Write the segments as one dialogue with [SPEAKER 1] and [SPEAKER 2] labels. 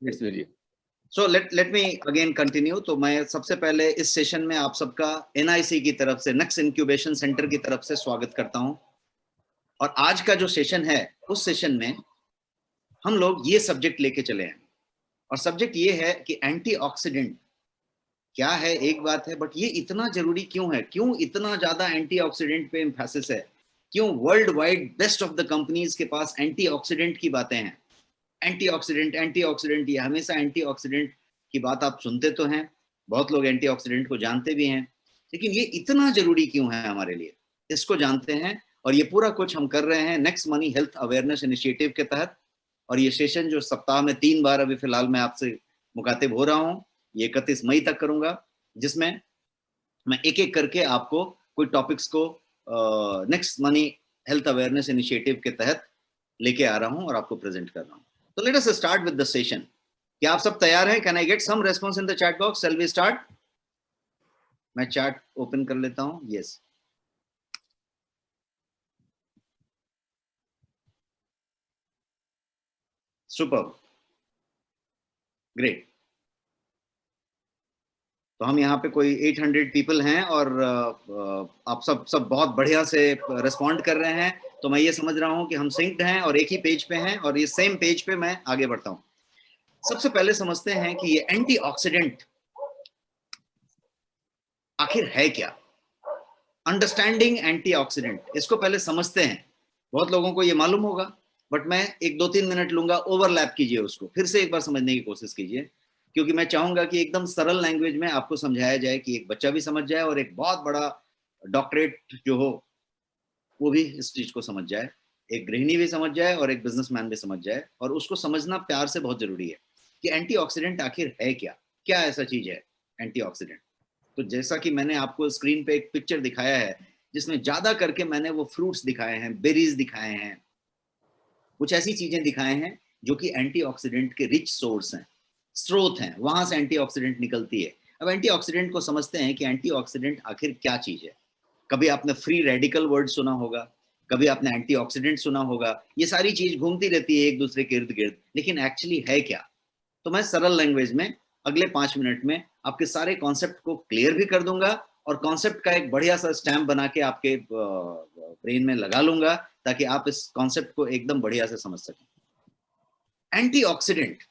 [SPEAKER 1] Yes, very. So let me again continue. तो मैं सबसे पहले इस सेशन में आप सबका NIC की तरफ से, नेक्स्ट इंक्यूबेशन सेंटर की तरफ से स्वागत करता हूं। और आज का जो सेशन है, उस सेशन में हम लोग ये सब्जेक्ट लेके चले हैं, और सब्जेक्ट ये है कि एंटीऑक्सीडेंट क्या है एक बात है, बट ये इतना जरूरी क्यों है, क्यों इतना ज्यादा एंटीऑक्सीडेंट पे एम्फेसिस है, क्यों world wide best of the companies के पास एंटीऑक्सीडेंट की बातें हैं। एंटीऑक्सीडेंट एंटीऑक्सीडेंट, ये हमेशा एंटीऑक्सीडेंट की बात आप सुनते तो हैं, बहुत लोग एंटीऑक्सीडेंट को जानते भी हैं, लेकिन ये इतना जरूरी क्यों है हमारे लिए, इसको जानते हैं। और ये पूरा कुछ हम कर रहे हैं next money health awareness initiative के तहत। और ये सेशन जो सप्ताह में 3 बार अभी फिलहाल मैं आपसे मुखातिब हो रहा हूँ, ये 31 मई तक करूंगा, जिसमें मैं एक एक करके आपको कोई टॉपिक्स को next money health awareness initiative के तहत लेके आ रहा हूं और आपको प्रेजेंट कर रहा हूं। तो let us start with the session. क्या आप सब तैयार हैं? Can I get some response in the chat box? Shall we start? मैं चैट ओपन कर लेता हूं। Yes, super, great. तो हम यहाँ पे कोई 800 पीपल हैं, और आप सब सब बहुत बढ़िया से रिस्पॉन्ड कर रहे हैं। तो मैं ये समझ रहा हूँ कि हम सिंक्ड हैं और एक ही पेज पे हैं, और ये सेम पेज पे मैं आगे बढ़ता हूँ। सबसे पहले समझते हैं कि ये एंटीऑक्सीडेंट आखिर है क्या। अंडरस्टैंडिंग एंटीऑक्सीडेंट, इसको पहले समझते हैं। बहुत लोगों को ये मालूम होगा, बट मैं एक 2-3 मिनट लूंगा, ओवरलैप कीजिए उसको, फिर से एक बार समझने की कोशिश कीजिए, क्योंकि मैं चाहूंगा कि एकदम सरल लैंग्वेज में आपको समझाया जाए कि एक बच्चा भी समझ जाए और एक बहुत बड़ा डॉक्टरेट जो हो वो भी इस चीज को समझ जाए, एक गृहिणी भी समझ जाए और एक बिजनेसमैन भी समझ जाए। और उसको समझना प्यार से बहुत जरूरी है कि एंटीऑक्सीडेंट आखिर है क्या, क्या ऐसा चीज है एंटीऑक्सीडेंट। तो जैसा कि मैंने आपको स्क्रीन पे एक पिक्चर दिखाया है, जिसमें ज्यादा करके मैंने वो फ्रूट्स दिखाए हैं, बेरीज दिखाए हैं, कुछ ऐसी चीजें दिखाए हैं जो कि एंटीऑक्सीडेंट के रिच सोर्स हैं, स्रोत हैं, वहां से एंटीऑक्सीडेंट निकलती है। अब एंटीऑक्सीडेंट को समझते हैं कि एंटीऑक्सीडेंट आखिर क्या चीज है। कभी आपने फ्री रेडिकल वर्ड सुना होगा, कभी आपने एंटीऑक्सीडेंट सुना होगा, ये सारी चीज घूमती रहती है एक दूसरे के इर्द गिर्द, लेकिन एक्चुअली है क्या। तो मैं सरल लैंग्वेज में अगले 5 मिनट में आपके सारे कॉन्सेप्ट को क्लियर भी कर दूंगा, और कॉन्सेप्ट का एक बढ़िया सा स्टैम्प बना के आपके ब्रेन में लगा लूंगा, ताकि आप इस कॉन्सेप्ट को एकदम बढ़िया से समझ सकें। एंटीऑक्सीडेंट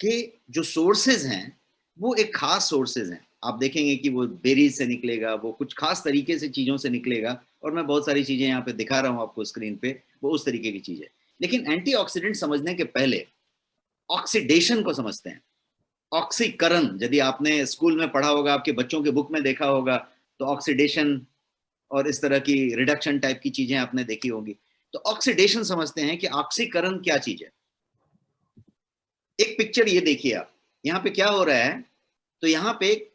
[SPEAKER 1] के जो सोर्सेज हैं वो एक खास सोर्सेज हैं। आप देखेंगे कि वो बेरीज से निकलेगा, वो कुछ खास तरीके से चीजों से निकलेगा, और मैं बहुत सारी चीजें यहाँ पे दिखा रहा हूँ आपको स्क्रीन पे, वो उस तरीके की चीज है। लेकिन एंटीऑक्सीडेंट समझने के पहले ऑक्सीडेशन को समझते हैं। ऑक्सीकरण, यदि आपने स्कूल में पढ़ा होगा, आपके बच्चों के बुक में देखा होगा, तो ऑक्सीडेशन और इस तरह की रिडक्शन टाइप की चीजें आपने देखी होगी। तो ऑक्सीडेशन समझते हैं कि ऑक्सीकरण क्या चीज है। एक पिक्चर ये देखिए आप, यहाँ पे क्या हो रहा है, तो यहाँ पे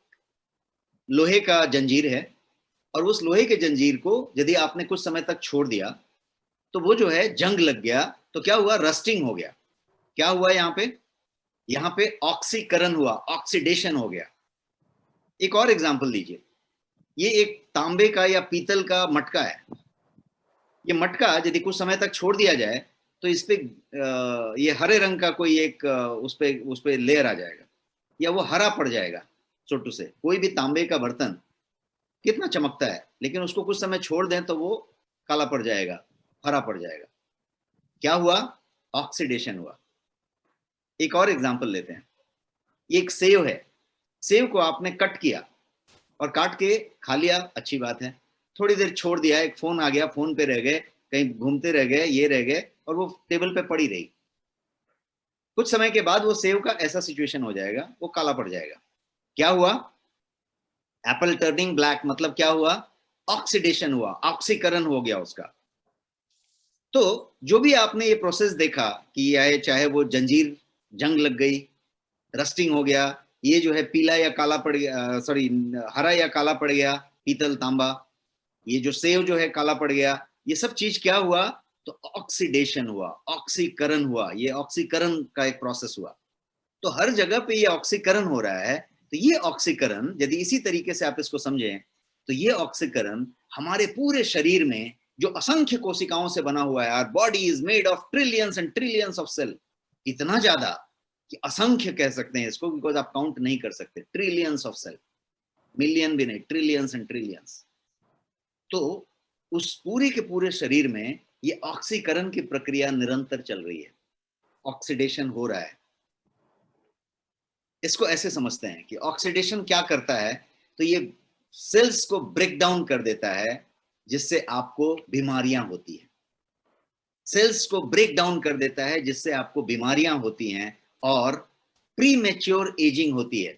[SPEAKER 1] लोहे का जंजीर है, और उस लोहे के जंजीर को यदि आपने कुछ समय तक छोड़ दिया, तो वो जो है जंग लग गया, तो क्या हुआ, रस्टिंग हो गया। क्या हुआ यहाँ पे ऑक्सीकरण हुआ, ऑक्सीडेशन हो गया। एक और एग्जांपल लीजिए, ये एक तांबे का या पीतल का मटका है। ये मटका यदि कुछ समय तक छोड़ दिया जाए, तो इस पे ये हरे रंग का कोई एक उस पे लेयर आ जाएगा, या वो हरा पड़ जाएगा। छोटू से कोई भी तांबे का बर्तन कितना चमकता है, लेकिन उसको कुछ समय छोड़ दें तो वो काला पड़ जाएगा, हरा पड़ जाएगा। क्या हुआ, ऑक्सीडेशन हुआ। एक और एग्जांपल लेते हैं, ये एक सेव है। सेव को आपने कट किया और काट के खा लिया, अच्छी बात है। थोड़ी देर छोड़ दिया, एक फोन आ गया, फोन पे रह गए, कहीं घूमते रह गए, ये रह गए, और वो टेबल पे पड़ी रही। कुछ समय के बाद वो सेव का ऐसा सिचुएशन हो जाएगा, वो काला पड़ जाएगा। क्या हुआ, एप्पल टर्निंग ब्लैक, मतलब क्या हुआ, ऑक्सीडेशन हुआ, ऑक्सीकरण हो गया उसका। तो जो भी आपने ये प्रोसेस देखा कि ये चाहे वो जंजीर जंग लग गई, रस्टिंग हो गया, ये जो है पीला या काला पड़ गया, सॉरी हरा या काला पड़ गया, पीतल तांबा, ये जो सेव जो है काला पड़ गया, ये सब चीज क्या हुआ, तो ऑक्सीडेशन हुआ, ऑक्सीकरण हुआ। ये ऑक्सीकरण का एक प्रोसेस हुआ। तो हर जगह पे ये ऑक्सीकरण हो रहा है। तो ये ऑक्सीकरण यदि इसी तरीके से आप इसको समझें, तो ये ऑक्सीकरण हमारे पूरे शरीर में जो असंख्य कोशिकाओं से बना हुआ है, our body is made of trillions and trillions of cell, इतना ज्यादा कि असंख्य कह सकते हैं इसको, बिकॉज आप काउंट नहीं कर सकते, ट्रिलियंस ऑफ सेल, मिलियन भी नहीं, ट्रिलियंस एंड ट्रिलियंस। तो उस पूरे के पूरे शरीर में ये ऑक्सीकरण की प्रक्रिया निरंतर चल रही है, ऑक्सीडेशन हो रहा है। इसको ऐसे समझते हैं कि ऑक्सीडेशन क्या करता है, तो ये सेल्स को ब्रेक डाउन कर देता है, जिससे आपको बीमारियां होती हैं। सेल्स को ब्रेक डाउन कर देता है जिससे आपको बीमारियां होती हैं, और प्री मैच्योर एजिंग होती है,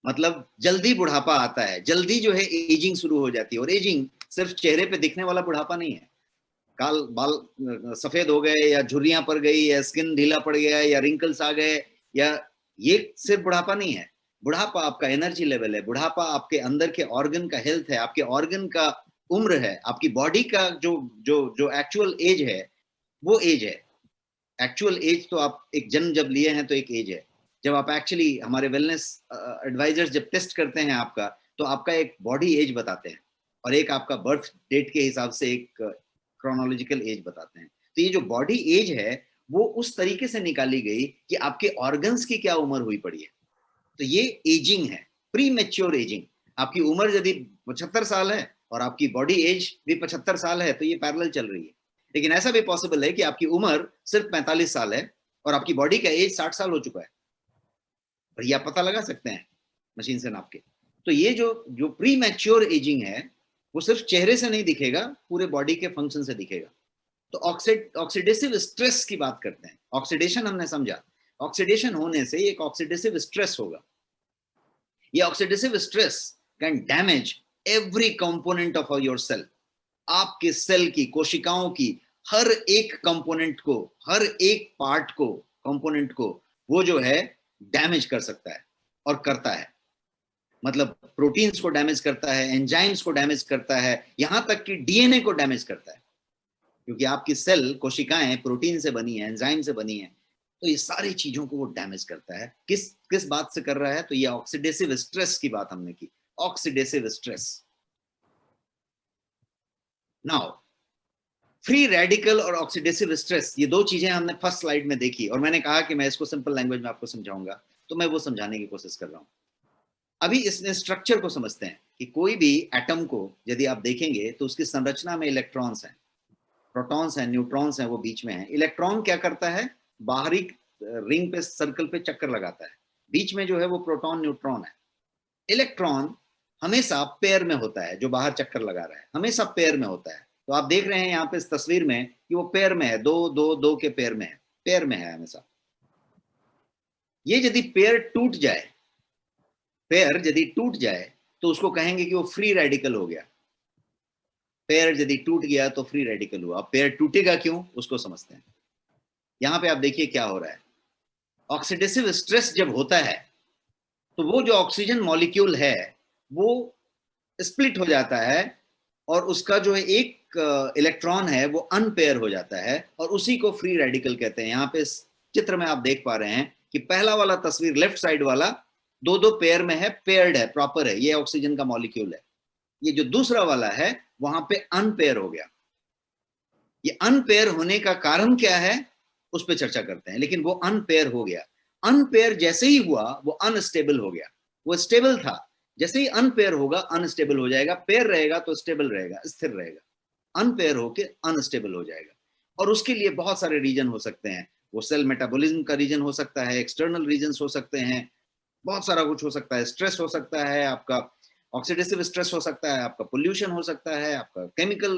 [SPEAKER 1] मतलब जल्दी बुढ़ापा आता है, जल्दी जो है एजिंग शुरू हो जाती है। और एजिंग सिर्फ चेहरे पे दिखने वाला बुढ़ापा नहीं है, काल बाल सफेद हो गए, या झुर्रियां पड़ गई, या स्किन ढीला पड़ गया, या रिंकल्स आ गए, या ये सिर्फ बुढ़ापा नहीं है। बुढ़ापा आपका एनर्जी लेवल है, बुढ़ापा आपके अंदर के ऑर्गन का हेल्थ है, आपके ऑर्गन का उम्र है, आपकी बॉडी का जो जो जो एक्चुअल एज है, वो एज है। एक्चुअल एज तो आप एक जन्म जब लिए हैं तो एक एज है। जब आप एक्चुअली, हमारे वेलनेस एडवाइजर्स जब टेस्ट करते हैं आपका, तो आपका एक बॉडी एज बताते हैं, और एक आपका बर्थ डेट के हिसाब से एक क्रोनोलॉजिकल एज बताते हैं। तो ये जो बॉडी एज है, वो उस तरीके से निकाली गई कि आपके ऑर्गन्स की क्या उम्र हुई पड़ी है। तो ये एजिंग है, प्री मैच्योर एजिंग। आपकी उम्र यदि 75 साल है और आपकी बॉडी एज भी 75 साल है, तो ये पैरेलल चल रही है। लेकिन ऐसा भी पॉसिबल है कि आपकी उम्र सिर्फ 45 साल है और आपकी बॉडी का एज 60 साल हो चुका है, और ये आप पता लगा सकते हैं मशीन से नाप के। तो ये जो जो प्री मैच्योर एजिंग है, वो सिर्फ चेहरे से नहीं दिखेगा, पूरे बॉडी के फंक्शन से दिखेगा। तो ऑक्सीडेसिव स्ट्रेस की बात करते हैं। ऑक्सीडेशन हमने समझा, ऑक्सीडेशन होने से एक ऑक्सीडेसिव स्ट्रेस होगा। ये oxidative stress can damage every component of your cell. आपके सेल की, कोशिकाओं की हर एक कंपोनेंट को, हर एक पार्ट को, कंपोनेंट को वो जो है डैमेज कर सकता है और करता है। मतलब प्रोटीन्स को डैमेज करता है, एंजाइम्स को डैमेज करता है, यहां तक कि डीएनए को डैमेज करता है, क्योंकि आपकी सेल, कोशिकाएं प्रोटीन से बनी है, एंजाइम से बनी है। तो ये सारी चीजों को वो डैमेज करता है। किस किस बात से कर रहा है, तो ये ऑक्सीडेसिव स्ट्रेस की बात हमने की, oxidative stress. Now free radical और ऑक्सीडेसिव स्ट्रेस, ये दो चीजें हमने फर्स्ट स्लाइड में देखी, और मैंने कहा कि मैं इसको सिंपल लैंग्वेज में आपको समझाऊंगा, तो मैं वो समझाने की कोशिश कर रहा हूं। अभी इसने स्ट्रक्चर को समझते हैं कि कोई भी एटम को यदि आप देखेंगे तो उसकी संरचना में इलेक्ट्रॉन्स हैं, प्रोटॉन्स हैं, न्यूट्रॉन्स हैं, वो बीच में हैं। इलेक्ट्रॉन क्या करता है, बाहरी रिंग पे, सर्कल पे चक्कर लगाता है, बीच में जो है वो प्रोटॉन न्यूट्रॉन है। इलेक्ट्रॉन हमेशा पेयर में होता है, जो बाहर चक्कर लगा रहा है हमेशा पेयर में होता है। तो आप देख रहे हैं यहाँ पे इस तस्वीर में कि वो पेयर में है, दो दो दो के पेयर में है, पेयर में है हमेशा। ये यदि पेयर टूट जाए, पेयर यदि टूट जाए, तो उसको कहेंगे कि वो फ्री रेडिकल हो गया। पेयर यदि टूट गया तो फ्री रेडिकल हुआ। पेयर टूटेगा क्यों, उसको समझते हैं। यहां पे आप देखिए क्या हो रहा है। ऑक्सीडेसिव स्ट्रेस जब होता है, तो वो जो ऑक्सीजन मॉलिक्यूल है वो स्प्लिट हो जाता है, और उसका जो है एक इलेक्ट्रॉन है वो अनपेयर हो जाता है, और उसी को फ्री रेडिकल कहते हैं। यहाँ पे इस चित्र में आप देख पा रहे हैं कि पहला वाला तस्वीर, लेफ्ट साइड वाला, दो दो पेयर में है, पेयर्ड है, प्रॉपर है, ये ऑक्सीजन का मॉलिक्यूल है। ये जो दूसरा वाला है, वहां पे अनपेयर हो गया। ये अनपेयर होने का कारण क्या है, उस पर चर्चा करते हैं, लेकिन वो अनपेयर हो गया। अनपेयर जैसे ही हुआ, वो अनस्टेबल हो गया। वो स्टेबल था, जैसे ही अनपेयर होगा अनस्टेबल हो जाएगा। पेयर रहेगा तो स्टेबल रहेगा, स्थिर रहेगा। अनपेयर होके अनस्टेबल हो जाएगा। और उसके लिए बहुत सारे रीजन हो सकते हैं। वो सेल मेटाबॉलिज्म का रीजन हो सकता है, एक्सटर्नल रीजन हो सकते हैं, बहुत सारा कुछ हो सकता है। स्ट्रेस हो सकता है, आपका ऑक्सीडेसिव स्ट्रेस हो सकता है, आपका पोल्यूशन हो सकता है, आपका केमिकल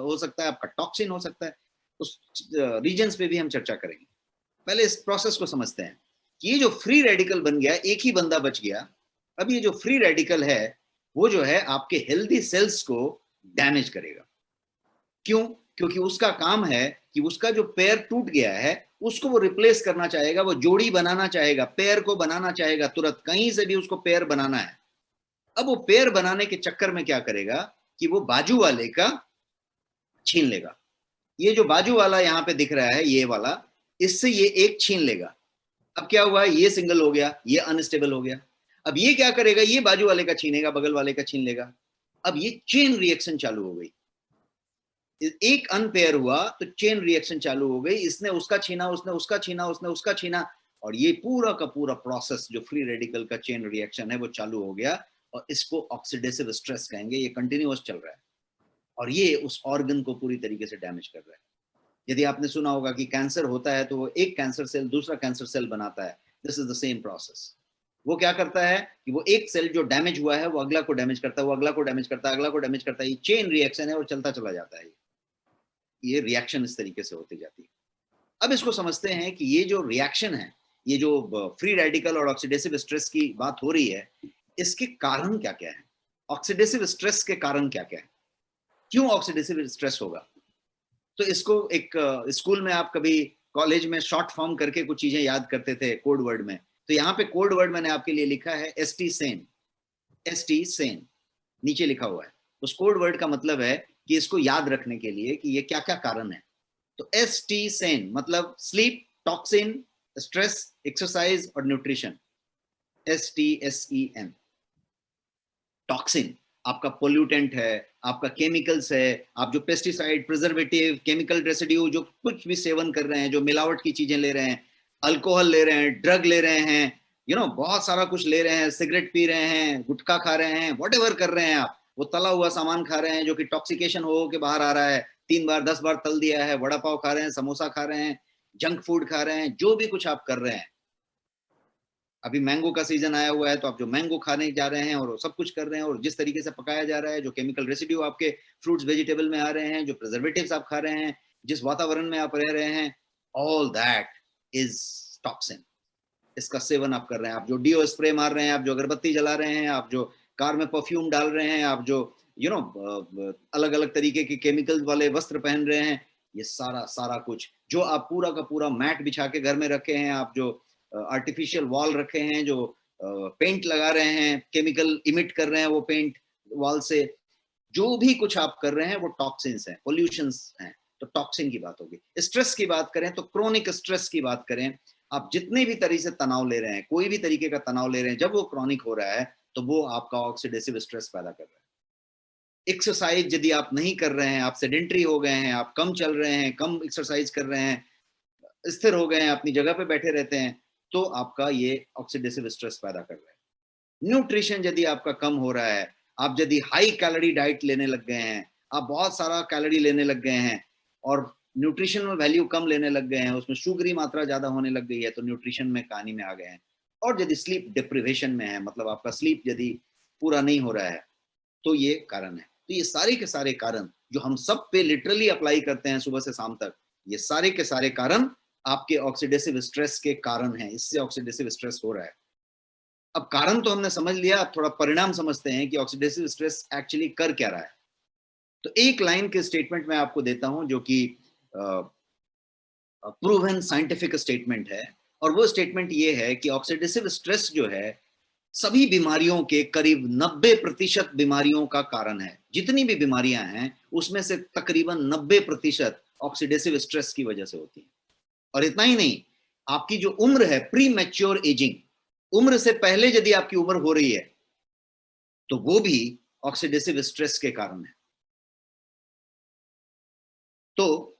[SPEAKER 1] हो सकता है, आपका टॉक्सिन हो सकता है। उस रीजन्स पे भी हम चर्चा करेंगे। पहले इस प्रोसेस को समझते हैं कि ये जो फ्री रेडिकल बन गया, एक ही बंदा बच गया। अब ये जो फ्री रेडिकल है, वो जो है आपके हेल्दी सेल्स को डैमेज करेगा। क्यों? क्योंकि उसका काम है कि उसका जो पेयर टूट गया है, उसको वो रिप्लेस करना चाहेगा, वो जोड़ी बनाना चाहेगा, पेयर को बनाना चाहेगा, तुरंत कहीं से भी उसको पेयर बनाना है। अब वो पेयर बनाने के चक्कर में क्या करेगा कि वो बाजू वाले का छीन लेगा। ये जो बाजू वाला यहाँ पे दिख रहा है, ये वाला, इससे ये एक छीन लेगा। अब क्या हुआ, ये सिंगल हो गया, ये अनस्टेबल हो गया। अब ये क्या करेगा, ये बाजू वाले का छीनेगा, बगल वाले का छीन लेगा। अब ये चेन रिएक्शन चालू हो गई। एक अनपेयर हुआ तो चेन रिएक्शन चालू हो गई, इसने उसका छीना, उसने उसका छीना, उसने उसका छीना, और ये पूरा का पूरा प्रोसेस जो फ्री रेडिकल का चेन रिएक्शन है वो चालू हो गया, और इसको ऑक्सीडेटिव स्ट्रेस कहेंगे। ये कंटिन्यूअस चल रहा है और ये उस ऑर्गन को पूरी तरीके से डैमेज कर रहा है। यदि आपने सुना होगा कि कैंसर होता है तो वो एक कैंसर सेल दूसरा कैंसर सेल बनाता है, this is the same process. वो क्या करता है कि वो एक सेल जो डैमेज हुआ है वो अगला को डैमेज करता है, वो अगला को डैमेज करता है, अगला को डैमेज करता है। ये चेन रिएक्शन है और चलता चला जाता है। ये रिएक्शन इस तरीके से होती जाती है। अब इसको समझते हैं कि ये जो रिएक्शन है, ये जो फ्री रेडिकल और ऑक्सीडेटिव स्ट्रेस की बात हो रही है, इसके कारण क्या क्या है, ऑक्सीडेटिव स्ट्रेस के कारण क्या क्या है, क्यों ऑक्सीडेटिव स्ट्रेस होगा। तो इसको एक स्कूल में आप कभी कॉलेज में शॉर्ट फॉर्म करके कुछ चीजें याद करते थे कोड वर्ड में, तो यहाँ पे कोड वर्ड मैंने आपके लिए लिखा है एसटी सेन। एसटी सेन नीचे लिखा हुआ है। उस कोड वर्ड का मतलब है कि इसको याद रखने के लिए कि ये क्या क्या कारण है। तो एस टी सेन मतलब स्लीप, टॉक्सिन, स्ट्रेस, एक्सरसाइज और न्यूट्रिशन। STSEN। टॉक्सिन आपका पोल्यूटेंट है, आपका केमिकल्स है, आप जो पेस्टिसाइड, प्रिजर्वेटिव, केमिकल रेसिड्यू जो कुछ भी सेवन कर रहे हैं, जो मिलावट की चीजें ले रहे हैं, अल्कोहल ले रहे हैं, ड्रग ले रहे हैं, बहुत सारा कुछ ले रहे हैं, सिगरेट पी रहे हैं, गुटखा खा रहे हैं, व्हाटएवर कर रहे हैं आप, वो तला हुआ सामान खा रहे हैं जो कि टॉक्सिकेशन हो के बाहर आ रहा है, 3 बार 10 बार तल दिया है, वड़ा पाव खा रहे हैं, समोसा खा रहे हैं, जंक फूड खा रहे हैं, जो भी कुछ आप कर रहे हैं। अभी मैंगो का सीजन आया हुआ है तो आप जो मैंगो खाने जा रहे हैं और सब कुछ कर रहे हैं, और जिस तरीके से पकाया जा रहा है, जो केमिकल रेसिड्यू आपके फ्रूट्स वेजिटेबल में आ रहे हैं, जो प्रिजर्वेटिव्स आप खा रहे हैं, जिस वातावरण में आप रह रहे हैं, ऑल दैट इज टॉक्सिन। इसका सेवन आप कर रहे हैं, आप जो डीओ स्प्रे मार रहे हैं, आप जो अगरबत्ती जला रहे हैं, आप जो कार में परफ्यूम डाल रहे हैं, आप जो अलग अलग तरीके के केमिकल वाले वस्त्र पहन रहे हैं, ये सारा सारा कुछ जो आप पूरा का पूरा मैट बिछा के घर में रखे हैं, आप जो आर्टिफिशियल वॉल रखे हैं, जो पेंट लगा रहे हैं, केमिकल इमिट कर रहे हैं वो पेंट वॉल से, जो भी कुछ आप कर रहे हैं वो टॉक्सिन्स हैं, पोल्यूशंस हैं। तो टॉक्सिन की बात होगी। स्ट्रेस की बात करें तो क्रोनिक स्ट्रेस की बात करें, आप जितने भी तरीके से तनाव ले रहे हैं, कोई भी तरीके का तनाव ले रहे हैं, जब वो क्रॉनिक हो रहा है तो वो आपका ऑक्सीडेटिव स्ट्रेस पैदा कर रहा है। एक्सरसाइज यदि आप नहीं कर रहे हैं, आप सेडेंट्री हो गए हैं, आप कम चल रहे हैं, कम एक्सरसाइज कर रहे हैं, स्थिर हो गए हैं, अपनी जगह पे बैठे रहते हैं, तो आपका ये ऑक्सीडेटिव स्ट्रेस पैदा कर रहा है। न्यूट्रिशन यदि आपका कम हो रहा है, आप यदि हाई कैलोरी डाइट लेने लग गए हैं, आप बहुत सारा कैलोरी लेने लग गए हैं और न्यूट्रिशनल वैल्यू कम लेने लग गए हैं, उसमें शुगरी मात्रा ज्यादा होने लग गई है, तो न्यूट्रिशन में कहानी में आ गए हैं। और यदि स्लीप डिप्रिवेशन में है, मतलब आपका स्लीप यदि पूरा नहीं हो रहा है, तो ये कारण है। तो ये सारे के सारे कारण जो हम सब पे लिटरली अप्लाई करते हैं सुबह से शाम तक, ये सारे के सारे कारण आपके ऑक्सीडेटिव स्ट्रेस के कारण है, इससे ऑक्सीडेटिव स्ट्रेस हो रहा है। अब कारण तो हमने समझ लिया, अब थोड़ा परिणाम समझते हैं कि ऑक्सीडेटिव स्ट्रेस एक्चुअली कर क्या रहा है। तो एक लाइन के स्टेटमेंट मैं आपको देता हूं जो कि प्रूवन साइंटिफिक स्टेटमेंट है, और वो स्टेटमेंट ये है कि ऑक्सीडेटिव स्ट्रेस जो है सभी बीमारियों के करीब 90% बीमारियों का कारण है। जितनी भी बीमारियां हैं उसमें से तकरीबन 90% ऑक्सीडेटिव स्ट्रेस की वजह से होती है। और इतना ही नहीं, आपकी जो उम्र है, प्री मैच्योर एजिंग, उम्र से पहले यदि आपकी उम्र हो रही है तो वो भी ऑक्सीडेटिव स्ट्रेस के कारण है। तो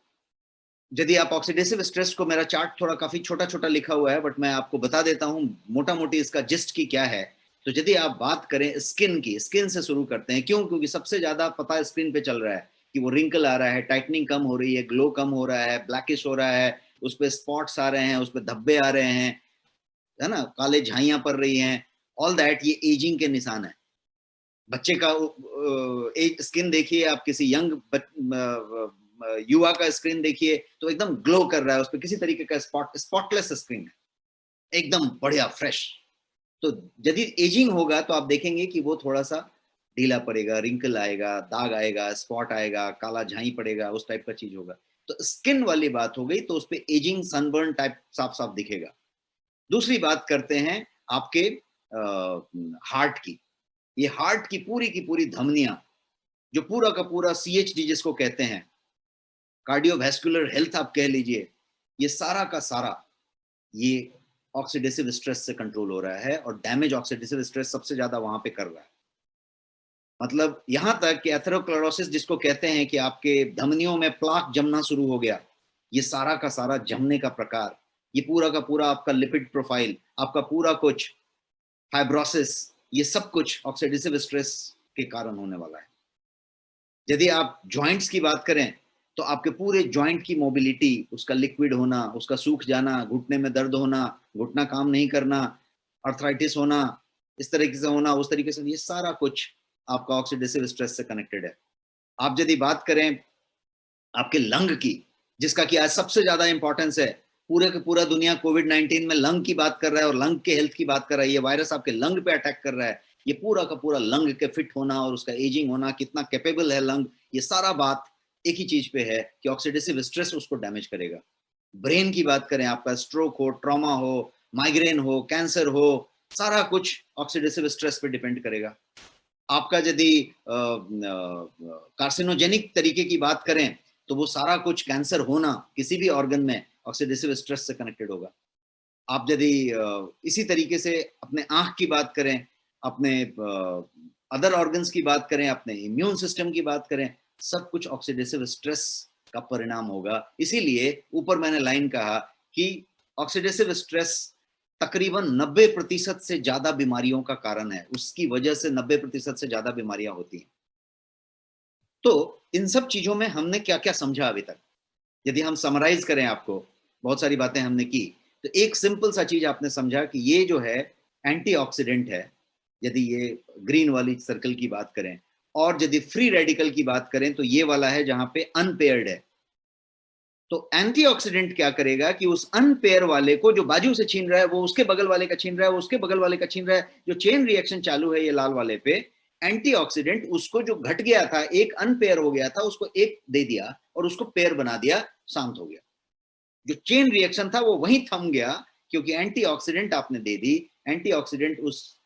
[SPEAKER 1] यदि आप ऑक्सीडेटिव स्ट्रेस को, मेरा चार्ट थोड़ा काफी छोटा छोटा लिखा हुआ है बट मैं आपको बता देता हूं मोटा मोटी इसका जिस्ट की क्या है। तो यदि आप बात करें स्किन की, स्किन से शुरू करते हैं, क्यों? क्योंकि सबसे ज्यादा पता स्क्रीन पे चल रहा है कि वो रिंकल आ रहा है, टाइटनिंग कम हो रही है, ग्लो कम हो रहा है, ब्लैकिश हो रहा है, उस पर स्पॉट्स आ रहे हैं, उस पर धब्बे आ रहे हैं, है ना, काले झाइयां पड़ रही हैं, ऑल दैट ये एजिंग के निशान है। बच्चे का एक स्किन देखिए, आप किसी यंग युवा का स्क्रीन देखिए तो एकदम ग्लो कर रहा है, उस पर किसी तरीके का स्पॉटलेस स्क्रीन है, एकदम बढ़िया फ्रेश। तो यदि एजिंग होगा तो आप देखेंगे कि वो थोड़ा सा ढीला पड़ेगा, रिंकल आएगा, दाग आएगा, स्पॉट आएगा, काला झाई पड़ेगा, उस टाइप का चीज होगा। तो स्किन वाली बात हो गई, तो उस पर एजिंग सनबर्न टाइप साफ साफ दिखेगा। दूसरी बात करते हैं आपके हार्ट की। ये हार्ट की पूरी धमनियां, जो पूरा का पूरा CHD जिसको कहते हैं, कार्डियोवैस्कुलर हेल्थ आप कह लीजिए, ये सारा का सारा ये ऑक्सीडेटिव स्ट्रेस से कंट्रोल हो रहा है, और डैमेज ऑक्सीडेटिव स्ट्रेस सबसे ज्यादा वहां पे कर रहा है। मतलब यहां तक कि एथेरोस्क्लेरोसिस जिसको कहते हैं कि आपके धमनियों में प्लाक जमना शुरू हो गया, ये सारा का सारा जमने का प्रकार, ये पूरा का पूरा आपका लिपिड प्रोफाइल, आपका पूरा कुछ फाइब्रोसिस, ये सब कुछ ऑक्सीडेटिव स्ट्रेस के कारण होने वाला है। यदि आप जॉइंट्स की बात करें तो आपके पूरे जॉइंट की मोबिलिटी, उसका लिक्विड होना, उसका सूख जाना, घुटने में दर्द होना, घुटना काम नहीं करना, अर्थराइटिस होना, इस तरीके से होना, उस तरीके से, ये सारा कुछ आपका ऑक्सीडेटिव स्ट्रेस से कनेक्टेड है। आप यदि बात करें आपके लंग की, जिसका कि आज सबसे ज्यादा इंपॉर्टेंस है, पूरे के पूरा दुनिया कोविड-19 में लंग की बात कर रहा है और लंग के हेल्थ की बात कर रहा है। ये वायरस आपके लंग पे अटैक कर रहा है, ये पूरा का पूरा लंग के फिट होना और उसका एजिंग होना, कितना कैपेबल है लंग, ये सारा बात एक ही चीज पे है कि ऑक्सीडेटिव स्ट्रेस उसको डैमेज करेगा। ब्रेन की बात करें, आपका स्ट्रोक हो, ट्रॉमा हो, माइग्रेन हो, कैंसर हो, सारा कुछ ऑक्सीडेटिव स्ट्रेस पे डिपेंड करेगा। आपका यदि कार्सिनोजेनिक तरीके की बात करें तो वो सारा कुछ, कैंसर होना किसी भी ऑर्गन में, ऑक्सीडेटिव स्ट्रेस से कनेक्टेड होगा। आप यदि इसी तरीके से अपने आंख की बात करें, अपने अदर ऑर्गन्स की बात करें, अपने इम्यून सिस्टम की बात करें, सब कुछ ऑक्सीडेटिव स्ट्रेस का परिणाम होगा। इसीलिए ऊपर मैंने लाइन कहा कि ऑक्सीडेटिव स्ट्रेस तकरीबन 90% से ज्यादा बीमारियों का कारण है, उसकी वजह से 90% से ज्यादा बीमारियां होती हैं। तो इन सब चीजों में हमने क्या क्या समझा अभी तक, यदि हम समराइज करें, आपको बहुत सारी बातें हमने की, तो एक सिंपल सा चीज आपने समझा कि ये जो है एंटीऑक्सीडेंट है, यदि ये ग्रीन वाली सर्कल की बात करें, और यदि फ्री रेडिकल की बात करें तो ये वाला है जहां पे अनपेयर्ड है। तो एंटीऑक्सीडेंट क्या करेगा कि उस अनपेयर वाले को, जो बाजू से छीन रहा है वो उसके बगल वाले का छीन रहा है, वो उसके बगल वाले का छीन रहा है, जो चेन रिएक्शन चालू है ये लाल वाले पे, एंटीऑक्सीडेंट उसको, जो घट गया था, एक अनपेयर हो गया था, उसको एक दे दिया और उसको पेयर बना दिया, शांत हो गया। जो चेन रिएक्शन था वो वहीं थम गया, क्योंकि एंटीऑक्सीडेंट आपने दे दी, एंटीऑक्सीडेंट उस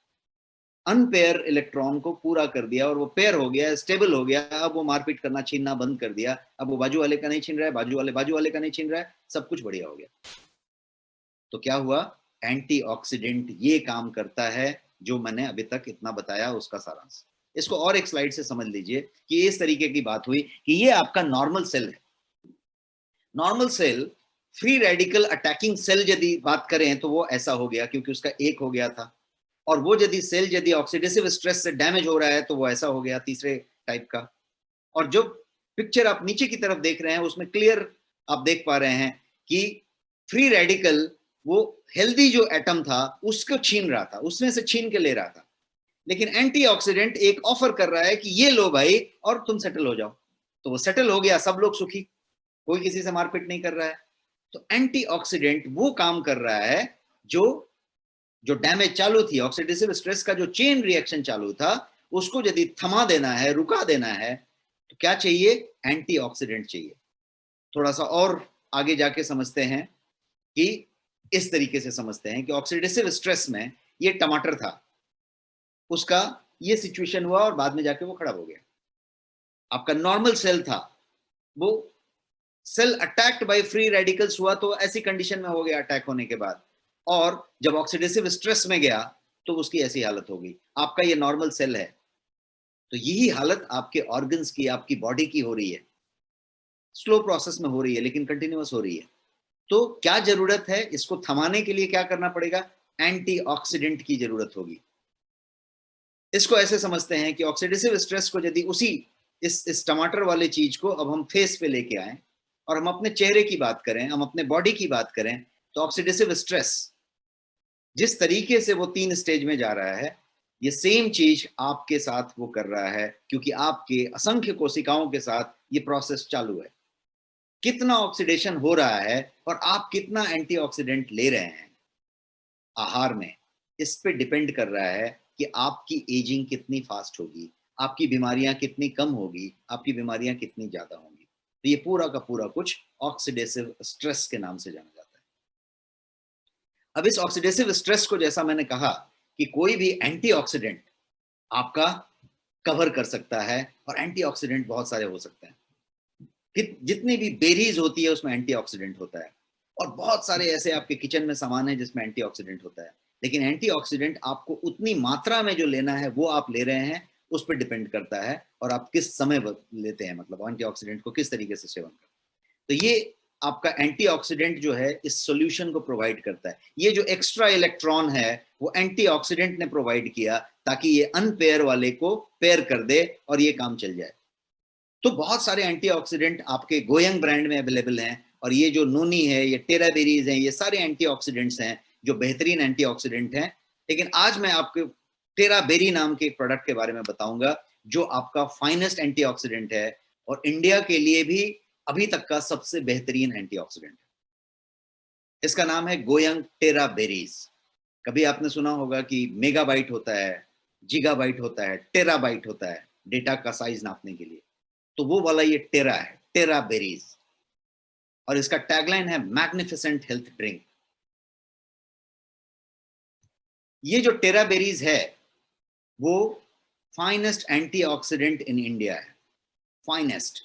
[SPEAKER 1] अनपेयर इलेक्ट्रॉन को पूरा कर दिया और वो पेयर हो गया, स्टेबल हो गया। अब वो मारपीट करना, छीनना बंद कर दिया। अब वो बाजू वाले का नहीं छीन रहा है, बाजू वाले का नहीं छीन रहा है, सब कुछ बढ़िया हो गया। तो क्या हुआ, एंटीऑक्सीडेंट ये काम करता है जो मैंने अभी तक इतना बताया, उसका सारांश। इसको और एक स्लाइड से समझ लीजिए कि इस तरीके की बात हुई कि ये आपका नॉर्मल सेल है। Normal cell, free radical attacking cell यदि बात करें तो वो ऐसा हो गया, क्योंकि उसका एक हो गया था। और वो यदि सेल यदि ऑक्सीडेटिव स्ट्रेस से डैमेज हो रहा है तो वो ऐसा हो गया, तीसरे टाइप का। और जो पिक्चर आप नीचे की तरफ देख रहे हैं उसमें क्लियर आप देख पा रहे हैं कि फ्री रेडिकल वो हेल्दी जो एटम था उसको छीन रहा था, उसमें से छीन के ले रहा था। लेकिन एंटीऑक्सीडेंट एक ऑफर कर रहा है कि ये लो भाई और तुम सेटल हो जाओ। तो वो सेटल हो गया, सब लोग सुखी, कोई किसी से मारपीट नहीं कर रहा है। तो एंटीऑक्सीडेंट वो काम कर रहा है जो जो डैमेज चालू थी, ऑक्सीडेटिव स्ट्रेस का जो चेन रिएक्शन चालू था, उसको यदि थमा देना है, रुका देना है, तो क्या चाहिए, एंटीऑक्सीडेंट चाहिए। थोड़ा सा और आगे जाके समझते हैं कि इस तरीके से समझते हैं कि ऑक्सीडेटिव स्ट्रेस में ये टमाटर था, उसका ये सिचुएशन हुआ और बाद में जाके वो खराब हो गया। आपका नॉर्मल सेल था, वो cell attacked by free radicals हुआ तो ऐसी कंडीशन में हो गया अटैक होने के बाद, और जब ऑक्सीडेटिव स्ट्रेस में गया तो उसकी ऐसी हालत होगी। आपका ये नॉर्मल सेल है, तो यही हालत आपके ऑर्गन्स की, आपकी बॉडी की हो रही है। स्लो प्रोसेस में हो रही है लेकिन कंटिन्यूअस हो रही है। तो क्या जरूरत है, इसको थमाने के लिए क्या करना पड़ेगा, एंटीऑक्सीडेंट की जरूरत होगी। इसको ऐसे समझते हैं कि ऑक्सीडेटिव स्ट्रेस को यदि उसी इस टमाटर वाले चीज को अब हम फेस पे लेके आए और हम अपने चेहरे की बात करें, हम अपने बॉडी की बात करें, तो ऑक्सीडेटिव स्ट्रेस जिस तरीके से वो 3 स्टेज में जा रहा है, ये सेम चीज आपके साथ वो कर रहा है, क्योंकि आपके असंख्य कोशिकाओं के साथ ये प्रोसेस चालू है। कितना ऑक्सीडेशन हो रहा है और आप कितना एंटीऑक्सीडेंट ले रहे हैं आहार में, इस पे डिपेंड कर रहा है कि आपकी एजिंग कितनी फास्ट होगी, आपकी बीमारियां कितनी कम होगी, आपकी बीमारियां कितनी ज्यादा होंगी। तो ये पूरा का पूरा कुछ ऑक्सीडेटिव स्ट्रेस के नाम से जाना जाता है। अब इस ऑक्सीडेटिव स्ट्रेस को, जैसा मैंने कहा कि कोई भी एंटीऑक्सीडेंट आपका कवर कर सकता है, और एंटीऑक्सीडेंट बहुत सारे हो सकते हैं। जितनी भी बेरीज होती है उसमें एंटीऑक्सीडेंट होता है, और बहुत सारे ऐसे आपके किचन में सामान है जिसमें एंटीऑक्सीडेंट होता है। लेकिन एंटीऑक्सीडेंट आपको उतनी मात्रा में जो लेना है वो आप ले रहे हैं, उस पर डिपेंड करता है, और आप किस समय लेते हैं, मतलब एंटीऑक्सीडेंट को किस तरीके से सेवन करते हैं। तो ये आपका एंटीऑक्सीडेंट जो है इस सॉल्यूशन को प्रोवाइड करता है। ये जो एक्स्ट्रा इलेक्ट्रॉन है वो एंटीऑक्सीडेंट ने प्रोवाइड किया ताकि ये अनपेयर वाले को पेयर कर दे और ये काम चल जाए। तो बहुत सारे एंटीऑक्सीडेंट आपके गोयंग ब्रांड में अवेलेबल हैं, और ये जो नोनी है, ये टेराबेरीज हैं, ये सारे एंटीऑक्सीडेंट्स हैं जो बेहतरीन एंटीऑक्सीडेंट हैं। लेकिन आज मैं आपको टेराबेरी नाम के एक प्रोडक्ट के बारे में बताऊंगा जो आपका फाइनेस्ट एंटीऑक्सीडेंट है, और इंडिया के लिए भी अभी तक का सबसे बेहतरीन एंटीऑक्सीडेंट है। इसका नाम है गोयंग टेराबेरीज। कभी आपने सुना होगा कि मेगाबाइट होता है, जीगाबाइट होता है, टेराबाइट होता है डेटा का साइज नापने के लिए, तो वो वाला ये टेरा है, टेराबेरीज। और इसका टैगलाइन है मैग्निफिसेंट हेल्थ ड्रिंक। ये जो टेराबेरीज है वो फाइनेस्ट एंटीऑक्सीडेंट इन इंडिया है। फाइनेस्ट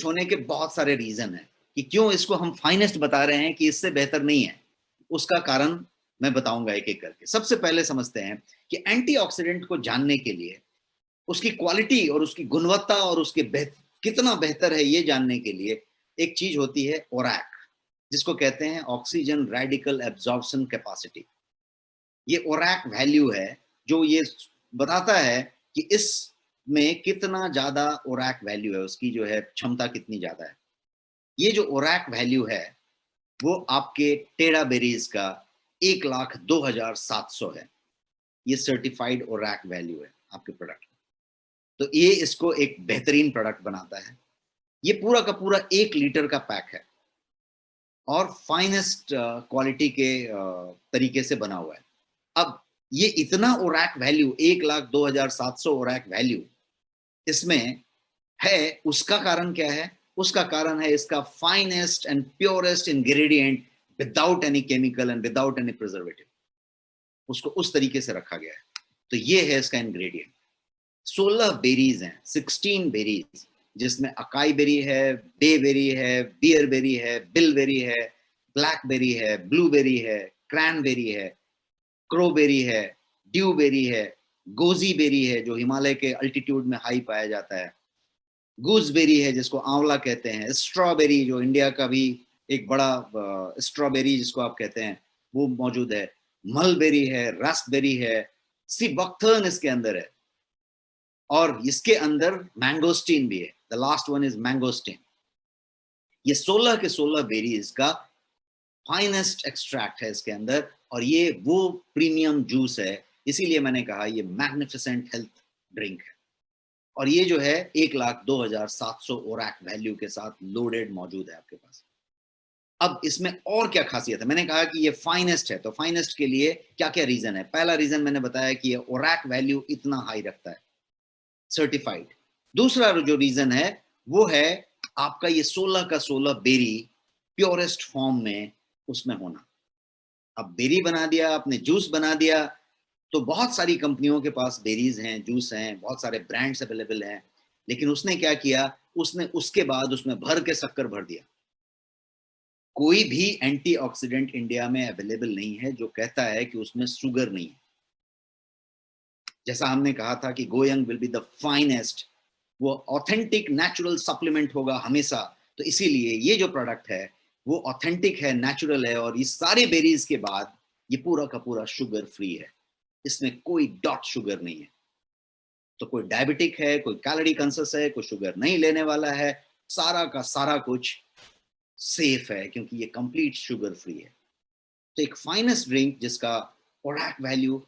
[SPEAKER 1] होने के बहुत सारे रीजन है कि क्यों इसको हम फाइनेस्ट बता रहे हैं कि इससे बेहतर नहीं है, उसका कारण मैं बताऊंगा एक एक करके। सबसे पहले समझते हैं कि एंटीऑक्सीडेंट को जानने के लिए उसकी क्वालिटी और उसकी गुणवत्ता और उसके कितना बेहतर है ये जानने के लिए एक चीज होती है ओरैक, जिसको कहते हैं ऑक्सीजन रेडिकल एब्जॉर्प्शन कैपेसिटी। ये ओरैक वैल्यू है जो ये बताता है कि इसमें कितना ज्यादा ओरैक वैल्यू है, उसकी जो है क्षमता कितनी ज्यादा है। ये जो ओरैक वैल्यू है वो आपके टेराबेरीज का 1,02,700 है। ये सर्टिफाइड ओरैक वैल्यू है आपके प्रोडक्ट। तो ये इसको एक बेहतरीन प्रोडक्ट बनाता है। ये पूरा का पूरा 1 लीटर का पैक है और फाइनेस्ट क्वालिटी के तरीके से बना हुआ है। अब ये इतना ओरैक वैल्यू 1,02,700 ओरैक वैल्यू इसमें है, उसका कारण क्या है? उसका कारण है इसका finest and purest ingredient without any chemical and without any preservative, उसको उस तरीके से रखा गया है। तो ये है इसका इंग्रेडिएंट। 16 बेरीज हैं, 16 बेरीज, जिसमें अकाई बेरी है, बेरी है, बियर बेरी है, बिलबेरी है, ब्लैकबेरी है, ब्लूबेरी है, क्रैनबेरी है, क्रोबेरी है, ड्यूबेरी है, गोजी बेरी है जो हिमालय के अल्टीट्यूड में हाई पाया जाता है, गूसबेरी है जिसको आंवला कहते हैं, स्ट्रॉबेरी जो इंडिया का भी एक बड़ा स्ट्रॉबेरी जिसको आप कहते हैं वो मौजूद है, मलबेरी है, रास्पबेरी है, सी बकथर्न इसके अंदर है, और इसके अंदर मैंगोस्टीन भी है। The last one is mangosteen. ये 16 के 16 बेरीज का फाइनेस्ट एक्सट्रैक्ट है इसके अंदर, और ये वो प्रीमियम जूस है, इसीलिए मैंने कहा ये मैग्निफिसेंट हेल्थ ड्रिंक है। और ये जो है 1,02,700 ओरैक वैल्यू के साथ लोडेड मौजूद है आपके पास। अब इसमें और क्या खासियत है? मैंने कहा कि ये फाइनेस्ट है, तो फाइनेस्ट के लिए क्या क्या रीजन है? पहला रीजन मैंने बताया कि ये ओरैक वैल्यू इतना हाई रखता है, सर्टिफाइड। दूसरा जो रीजन है वो है आपका ये 16 का 16 बेरी प्योरेस्ट फॉर्म में उसमें होना। अब बेरी बना दिया आपने, जूस बना दिया, तो बहुत सारी कंपनियों के पास बेरीज हैं, जूस हैं, बहुत सारे ब्रांड्स अवेलेबल हैं, लेकिन उसने क्या किया, उसने उसके बाद उसमें भर के शक्कर भर दिया। कोई भी एंटीऑक्सीडेंट इंडिया में अवेलेबल नहीं है जो कहता है कि उसमें शुगर नहीं है। जैसा हमने कहा था कि going will be the finest, वो ऑथेंटिक नेचुरल सप्लीमेंट होगा हमेशा। तो इसीलिए ये जो प्रोडक्ट है वो ऑथेंटिक है, नेचुरल है, और ये सारे बेरीज के बाद ये पूरा का पूरा शुगर फ्री है, इसमें कोई डॉट शुगर नहीं है। तो कोई डायबिटिक है, कोई कैलोरी कॉन्शियस है, कोई शुगर नहीं लेने वाला है, सारा का सारा कुछ सेफ है क्योंकि ये कंप्लीट शुगर फ्री है। तो एक फाइनेस्ट ड्रिंक जिसका ओरैक वैल्यू,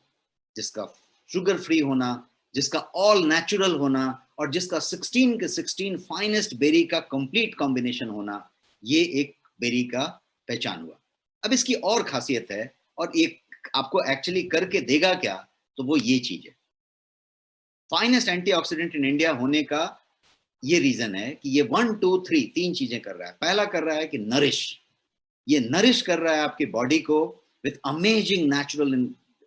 [SPEAKER 1] जिसका शुगर फ्री होना, जिसका ऑल नेचुरल होना, और जिसका 16 के 16 फाइनेस्ट बेरी का कंप्लीट कॉम्बिनेशन होना, ये एक बेरी का पहचान हुआ। अब इसकी और खासियत है, और एक आपको एक्चुअली करके देगा क्या, तो वो ये चीज है। फाइनेस्ट एंटीऑक्सीडेंट इन इंडिया होने का ये रीजन है कि ये 1 2 3 तीन चीजें कर रहा है। पहला कर रहा है कि नरिश, ये नरिश कर रहा है आपकी बॉडी को विथ अमेजिंग नेचुरल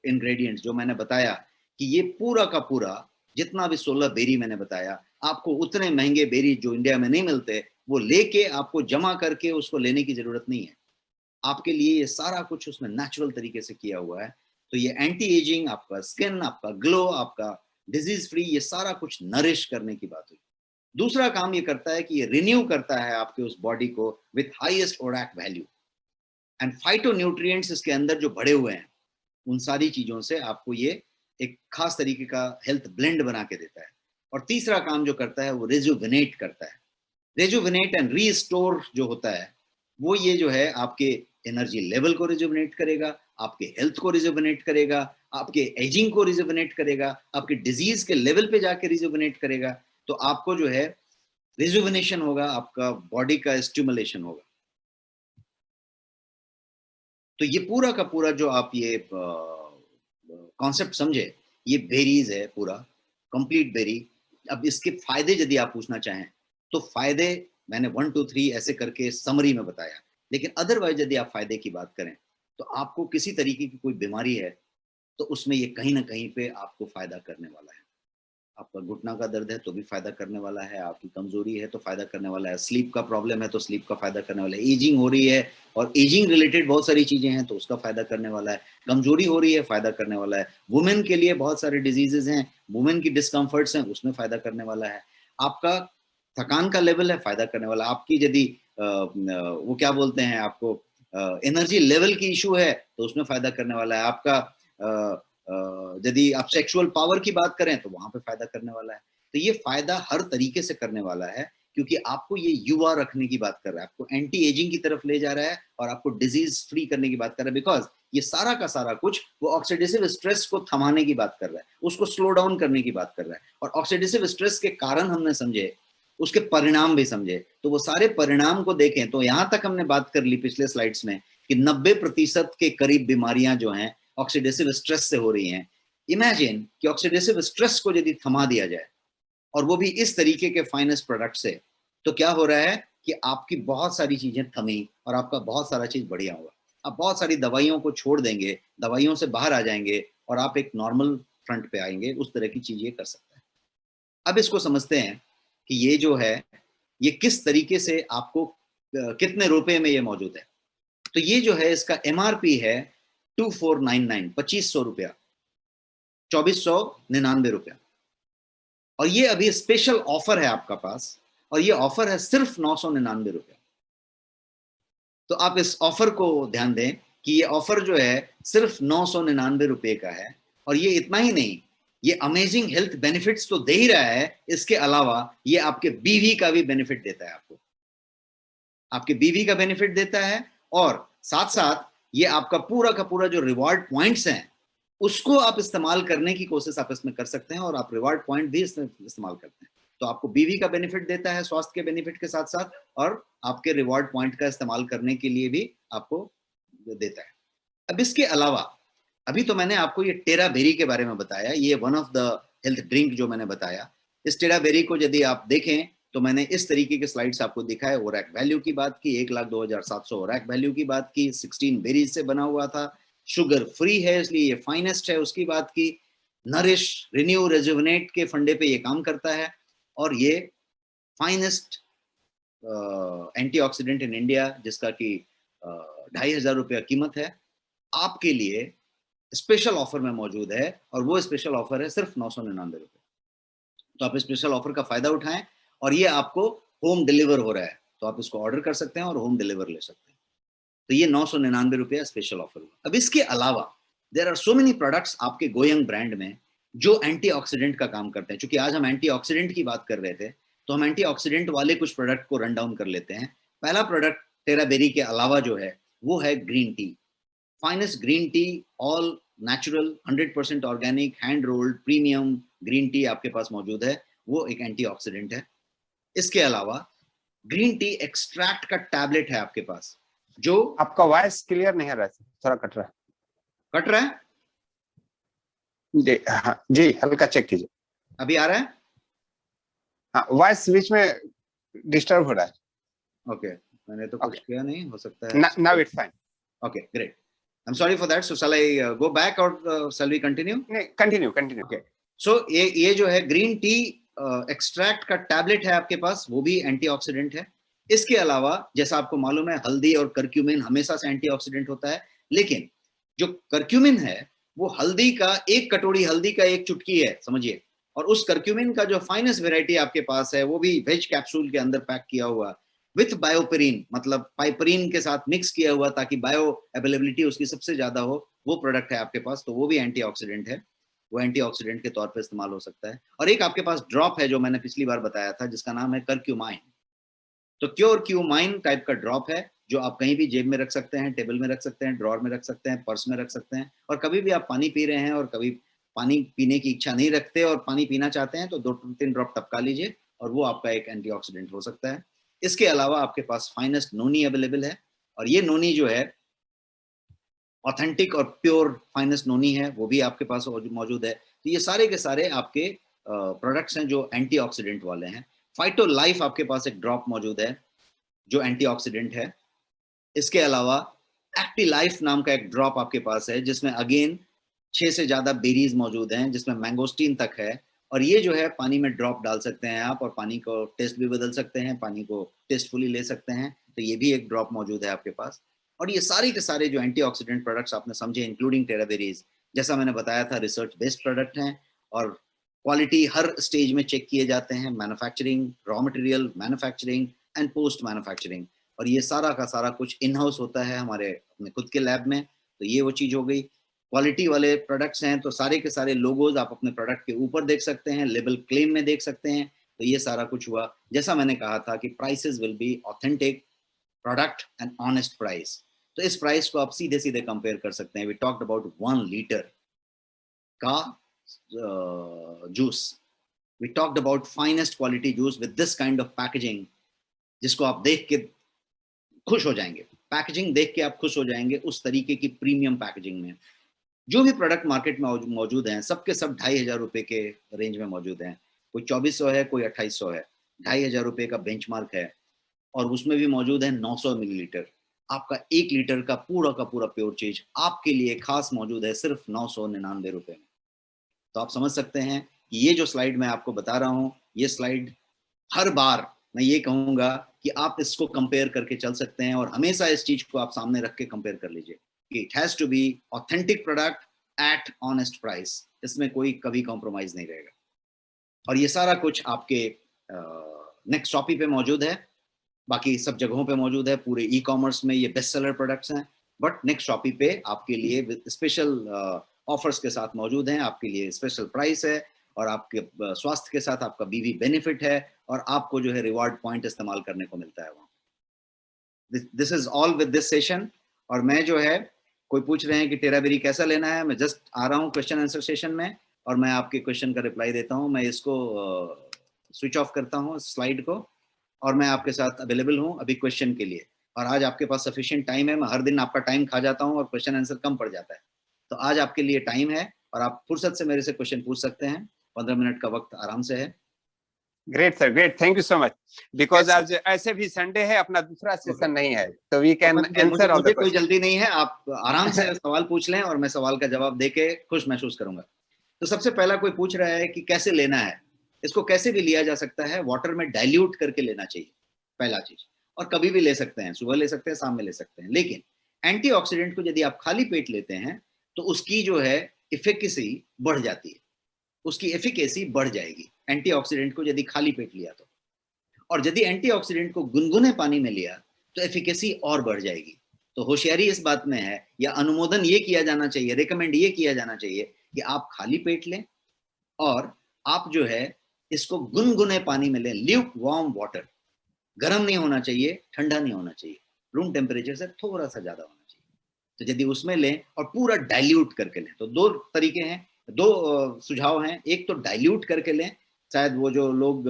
[SPEAKER 1] इंग्रेडिएंट्स। जो मैंने बताया कि ये पूरा का पूरा जितना भी 16 बेरी मैंने बताया, आपको उतने महंगे बेरी जो इंडिया में नहीं मिलते वो लेके आपको जमा करके उसको लेने की जरूरत नहीं है। आपके लिए ये सारा कुछ उसमें नेचुरल तरीके से किया हुआ है। तो ये एंटी एजिंग, आपका स्किन, आपका ग्लो, आपका डिजीज फ्री, ये सारा कुछ नरिश करने की बात हुई। दूसरा काम ये करता है कि ये रिन्यू करता है आपके उस बॉडी को with highest ORAC value, and phytonutrients इसके अंदर जो भरे हुए हैं उन सारी चीजों से आपको ये एक खास तरीके का हेल्थ ब्लेंड बना के देता है। और तीसरा काम जो करता है वो रिजुविनेट करता है। रिजुविनेट एंड रीस्टोर जो होता है वो ये जो है आपके एनर्जी लेवल को रिजुविनेट करेगा, आपके हेल्थ को रिजुविनेट करेगा, आपके एजिंग को रिजुविनेट करेगा, आपके डिजीज के लेवल पे जाके रिजुविनेट करेगा। तो आपको जो है रिजुविनेशन होगा, आपका बॉडी का स्टिमुलेशन होगा। तो ये पूरा का पूरा जो आप ये कॉन्सेप्ट समझे, ये बेरीज है पूरा, कंप्लीट बेरी। अब इसके फायदे यदि आप पूछना चाहें तो फायदे मैंने 1 2 3 ऐसे करके समरी में बताया, लेकिन अदरवाइज यदि आप फायदे की बात करें तो आपको किसी तरीके की कोई बीमारी है तो उसमें ये कहीं ना कहीं पे आपको फायदा करने वाला है। आपका घुटना का दर्द है तो भी फायदा करने वाला है, आपकी कमजोरी है तो फायदा करने वाला है, स्लीप का प्रॉब्लम है तो स्लीप का फायदा करने वाला है, एजिंग हो रही है और एजिंग रिलेटेड बहुत सारी चीजें हैं तो उसका फायदा करने वाला है, कमजोरी हो रही है फायदा करने वाला है, वुमेन के लिए बहुत सारे डिजीजेज हैं, वुमेन की डिस्कम्फर्ट्स हैं उसमें फायदा करने वाला है, आपका थकान का लेवल है फायदा करने वाला, आपकी यदि वो क्या बोलते हैं आपको एनर्जी लेवल की इशू है तो उसमें फायदा करने वाला है, आपका यदि आप सेक्सुअल पावर की बात करें तो वहां पे फायदा करने वाला है। तो ये फायदा हर तरीके से करने वाला है क्योंकि आपको ये युवा रखने की बात कर रहा है, आपको एंटी एजिंग की तरफ ले जा रहा है और आपको डिजीज फ्री करने की बात कर रहा है, बिकॉज ये सारा का सारा कुछ वो ऑक्सीडेटिव स्ट्रेस को थमाने की बात कर रहा है, उसको स्लो डाउन करने की बात कर रहा है। और ऑक्सीडेटिव स्ट्रेस के कारण हमने समझे, उसके परिणाम भी समझे, तो वो सारे परिणाम को देखें तो यहां तक हमने बात कर ली पिछले स्लाइड्स में कि 90% के करीब बीमारियां जो हैं ऑक्सीडेटिव स्ट्रेस से हो रही हैं। इमेजिन कि ऑक्सीडेटिव स्ट्रेस को यदि थमा दिया जाए और वो भी इस तरीके के फाइनेस्ट प्रोडक्ट से, तो क्या हो रहा है कि आपकी बहुत सारी चीजें थमी और आपका बहुत सारा चीज बढ़िया होगा। आप बहुत सारी दवाइयों को छोड़ देंगे, दवाइयों से बाहर आ जाएंगे और आप एक नॉर्मल फ्रंट पे आएंगे, उस तरह की चीज ये कर सकता है। अब इसको समझते हैं कि ये जो है ये किस तरीके से आपको कितने रुपए में ये मौजूद है। तो ये जो है इसका एमआरपी है 2499, 2500 रुपया, 2499 रुपया। और ये अभी स्पेशल ऑफर है आपका पास, और ये ऑफर है सिर्फ 999 रुपया। तो आप इस ऑफर को ध्यान दें कि ये ऑफर जो है सिर्फ 999 रुपये का है। और ये इतना ही नहीं, ये अमेजिंग हेल्थ बेनिफिट्स तो दे ही रहा है, इसके अलावा ये आपके बीवी का भी बेनिफिट देता है, आपको आपके बीवी का बेनिफिट देता है। और साथ साथ ये आपका पूरा का पूरा जो रिवॉर्ड पॉइंट्स हैं उसको आप इस्तेमाल करने की कोशिश आप इसमें कर सकते हैं, और आप रिवॉर्ड पॉइंट भी इसमें इस्तेमाल करते हैं। तो आपको बीवी का बेनिफिट देता है स्वास्थ्य के बेनिफिट के साथ साथ, और आपके रिवॉर्ड पॉइंट का इस्तेमाल करने के लिए भी आपको देता है। अब इसके अलावा अभी तो मैंने आपको ये टेरा बेरी के बारे में बताया, ये one of the health drink जो मैंने बताया। इस टेरा बेरी को यदि आप देखें तो मैंने इस तरीके के स्लाइड्स आपको दिखाए, ओरैक वैल्यू की बात की, 1,02,700 ओरैक वैल्यू की बात की, 16 बेरीज से बना हुआ था, शुगर फ्री है इसलिए ये फाइनेस्ट है उसकी बात की, नरिश रिन्यू रेजुविनेट के फंडे पे ये काम करता है, और ये फाइनेस्ट एंटीऑक्सीडेंट इन इंडिया जिसका कि 2,500 रुपया कीमत है, आपके लिए स्पेशल ऑफर में मौजूद है। और वो स्पेशल ऑफर है सिर्फ 999 रुपये। तो आप स्पेशल ऑफर का फायदा उठाएं, और ये आपको होम डिलीवर हो रहा है, तो आप इसको ऑर्डर कर सकते हैं और होम डिलीवर ले सकते हैं। तो ये 999 रुपया स्पेशल ऑफर हुआ। अब इसके अलावा there are so many products आपके गोयंग ब्रांड में जो एंटीऑक्सीडेंट का काम करते हैं। क्योंकि आज हम एंटीऑक्सीडेंट की बात कर रहे थे, तो हम एंटीऑक्सीडेंट वाले कुछ प्रोडक्ट को रन डाउन कर लेते हैं। पहला प्रोडक्ट टेरा बेरी के अलावा जो है वो है green T, finest green tea, all natural, 100% organic, hand rolled premium green tea आपके पास मौजूद है, वो एक एंटीऑक्सीडेंट है। इसके अलावा ग्रीन टी एक्सट्रैक्ट का टैबलेट है आपके पास, जो
[SPEAKER 2] आपका वॉइस क्लियर नहीं आ रहा है, थोड़ा कट रहा है।
[SPEAKER 1] कट रहा है
[SPEAKER 2] जी? हाँ जी, हल्का चेक कीजिए।
[SPEAKER 1] अभी आ रहा है?
[SPEAKER 2] हाँ, वॉइस बीच में डिस्टर्ब हो रहा है।
[SPEAKER 1] ओके, मैंने तो कुछ किया नहीं, हो सकता है।
[SPEAKER 2] Now it's fine.
[SPEAKER 1] Okay, great, I am sorry for that. So shall I go back और शैल वी कंटिन्यू?
[SPEAKER 2] नहीं, कंटिन्यू।
[SPEAKER 1] ओके, सो ये जो है ग्रीन टी एक्सट्रैक्ट का टैबलेट है आपके पास, वो भी एंटीऑक्सीडेंट है। इसके अलावा जैसा आपको मालूम है, हल्दी और करक्यूमिन हमेशा से एंटीऑक्सीडेंट होता है, लेकिन जो करक्यूमिन है वो हल्दी का, एक कटोरी हल्दी का एक चुटकी है, समझिए और उस करक्यूमिन का जो फाइनेस्ट वेराइटी आपके पास है वो भी वेज कैप्सूल के अंदर पैक किया हुआ विथ बायोपेरिन, मतलब पाइपरीन के साथ मिक्स किया हुआ ताकि बायो अवेलेबिलिटी उसकी सबसे ज्यादा हो, वो प्रोडक्ट है आपके पास, तो वो भी एंटीऑक्सीडेंट है, वो एंटीऑक्सीडेंट के तौर पे इस्तेमाल हो सकता है। और एक आपके पास ड्रॉप है जो मैंने पिछली बार बताया था जिसका नाम है करक्यूमाइन। तो क्योर क्यूमाइन टाइप का ड्रॉप है जो आप कहीं भी जेब में रख सकते हैं, टेबल में रख सकते हैं, ड्रॉर में रख सकते हैं, पर्स में रख सकते हैं, और कभी भी आप पानी पी रहे हैं और कभी पानी पीने की इच्छा नहीं रखते और पानी पीना चाहते हैं तो 2-3 ड्रॉप टपका लीजिए और वो आपका एक एंटीऑक्सीडेंट हो सकता है। इसके अलावा आपके पास फाइनेस्ट नोनी अवेलेबल है, और ये नोनी जो है ऑथेंटिक और प्योर फाइनेस्ट नोनी है, वो भी आपके पास मौजूद है। तो ये सारे के सारे आपके प्रोडक्ट्स हैं जो एंटीऑक्सीडेंट वाले हैं। फाइटो लाइफ आपके पास एक ड्रॉप मौजूद है जो एंटीऑक्सीडेंट है। इसके अलावा एक्टी लाइफ नाम का एक ड्रॉप आपके पास है जिसमें अगेन 6 से ज्यादा बेरीज मौजूद हैं, जिसमें मैंगोस्टीन तक है, और ये जो है पानी में ड्रॉप डाल सकते हैं आप और पानी को टेस्ट भी बदल सकते हैं, पानी को टेस्टफुली ले सकते हैं, तो ये भी एक ड्रॉप मौजूद है आपके पास। और ये सारे के सारे जो एंटीऑक्सीडेंट प्रोडक्ट्स आपने समझे इंक्लूडिंग टेराबेरीज, जैसा मैंने बताया था रिसर्च बेस्ड प्रोडक्ट हैं और क्वालिटी हर स्टेज में चेक किए जाते हैं, manufacturing, raw material, manufacturing and post manufacturing, और ये सारा का सारा कुछ इन हाउस होता है हमारे अपने खुद के लैब में। तो ये वो चीज हो गई। क्वालिटी वाले प्रोडक्ट्स हैं तो सारे के सारे लोगोज आप अपने प्रोडक्ट के ऊपर देख सकते हैं, लेबल क्लेम में देख सकते हैं, तो ये सारा कुछ हुआ। जैसा मैंने कहा था कि prices will be authentic product and honest price, तो इस प्राइस को आप सीधे सीधे कंपेयर कर सकते हैं। वी टॉक्ड अबाउट 1 लीटर का juice, we talked about finest quality juice with this kind of packaging, जिसको आप देख के खुश हो जाएंगे, पैकेजिंग देख के आप खुश हो जाएंगे, उस तरीके की प्रीमियम पैकेजिंग में। जो भी प्रोडक्ट मार्केट में मौजूद हैं सबके सब 2,500 के रेंज में मौजूद हैं, कोई 2400 है, कोई 2800 है, 2,500 का बेंचमार्क है, और उसमें भी मौजूद है 900 मिलीलीटर। आपका 1 लीटर का पूरा प्योर चीज आपके लिए खास मौजूद है सिर्फ 999 में। तो आप समझ सकते हैं कि ये जो स्लाइड मैं आपको बता रहा हूँ, ये स्लाइड हर बार मैं ये कहूंगा कि आप इसको कंपेयर करके चल सकते हैं, और हमेशा इस चीज को आप सामने रख के कंपेयर कर लीजिए कि it has to be authentic product at honest price, इसमें कोई कभी कॉम्प्रोमाइज नहीं रहेगा। और ये सारा कुछ आपके नेक्स्ट शॉपी पे मौजूद है, बाकी सब जगहों पे मौजूद है, पूरे ई कॉमर्स में ये बेस्ट सेलर प्रोडक्ट्स हैं, बट नेक्स्ट शॉपी पे आपके लिए स्पेशल ऑफर्स के साथ मौजूद हैं, आपके लिए स्पेशल प्राइस है, और आपके स्वास्थ्य के साथ आपका बीवी बेनिफिट है, और आपको जो है रिवार्ड पॉइंट इस्तेमाल करने को मिलता है वहाँ। This is all with this session. और मैं जो है, कोई पूछ रहे हैं कि टेराबेरी कैसा लेना है, मैं जस्ट आ रहा हूँ क्वेश्चन आंसर सेशन में और मैं आपके क्वेश्चन का रिप्लाई देता हूँ। मैं इसको स्विच ऑफ करता हूँ स्लाइड को, और मैं आपके साथ अवेलेबल हूँ अभी क्वेश्चन के लिए। और आज आपके पास सफिशिएंट टाइम है, मैं हर दिन आपका टाइम खा जाता हूँ और क्वेश्चन आंसर कम पड़ जाता है, तो आज आपके लिए टाइम है और आप फुर्सत से मेरे से क्वेश्चन पूछ सकते हैं। 15 मिनट का वक्त आराम से है।
[SPEAKER 2] Great sir, great, thank you so much. Because आज ऐसे भी संडे है, अपना दूसरा सेशन नहीं है, तो we can answer all the
[SPEAKER 1] मुझे कोई
[SPEAKER 2] क्वेश्चन।
[SPEAKER 1] जल्दी नहीं है, आप आराम से सवाल पूछ लें और मैं सवाल का जवाब देके खुश महसूस करूंगा। तो सबसे पहला कोई पूछ रहा है कि कैसे लेना है, इसको कैसे भी लिया जा सकता है, वाटर में डाइल्यूट करके लेना चाहिए पहला चीज, और कभी भी ले सकते हैं, सुबह ले सकते हैं, शाम में ले सकते हैं। लेकिन एंटीऑक्सीडेंट को यदि आप खाली पेट लेते हैं तो उसकी जो है इफिकेसी बढ़ जाती है, उसकी एफिकेसी बढ़ जाएगी एंटीऑक्सीडेंट को यदि खाली पेट लिया तो। और यदि एंटीऑक्सीडेंट को गुनगुने पानी में लिया तो एफिकेसी और बढ़ जाएगी। तो होशियारी इस बात में है, या अनुमोदन ये किया जाना चाहिए, रिकमेंड ये किया जाना चाहिए कि आप खाली पेट लें और आप जो है इसको गुनगुने पानी में लें, ल्यूक वार्म वाटर, गर्म नहीं होना चाहिए, ठंडा नहीं होना चाहिए, रूम टेम्परेचर से थोड़ा सा ज्यादा होना चाहिए। तो यदि उसमें लें और पूरा डाइल्यूट करके लें, तो दो तरीके हैं, दो सुझाव हैं। एक तो डाइल्यूट करके लें, शायद वो जो लोग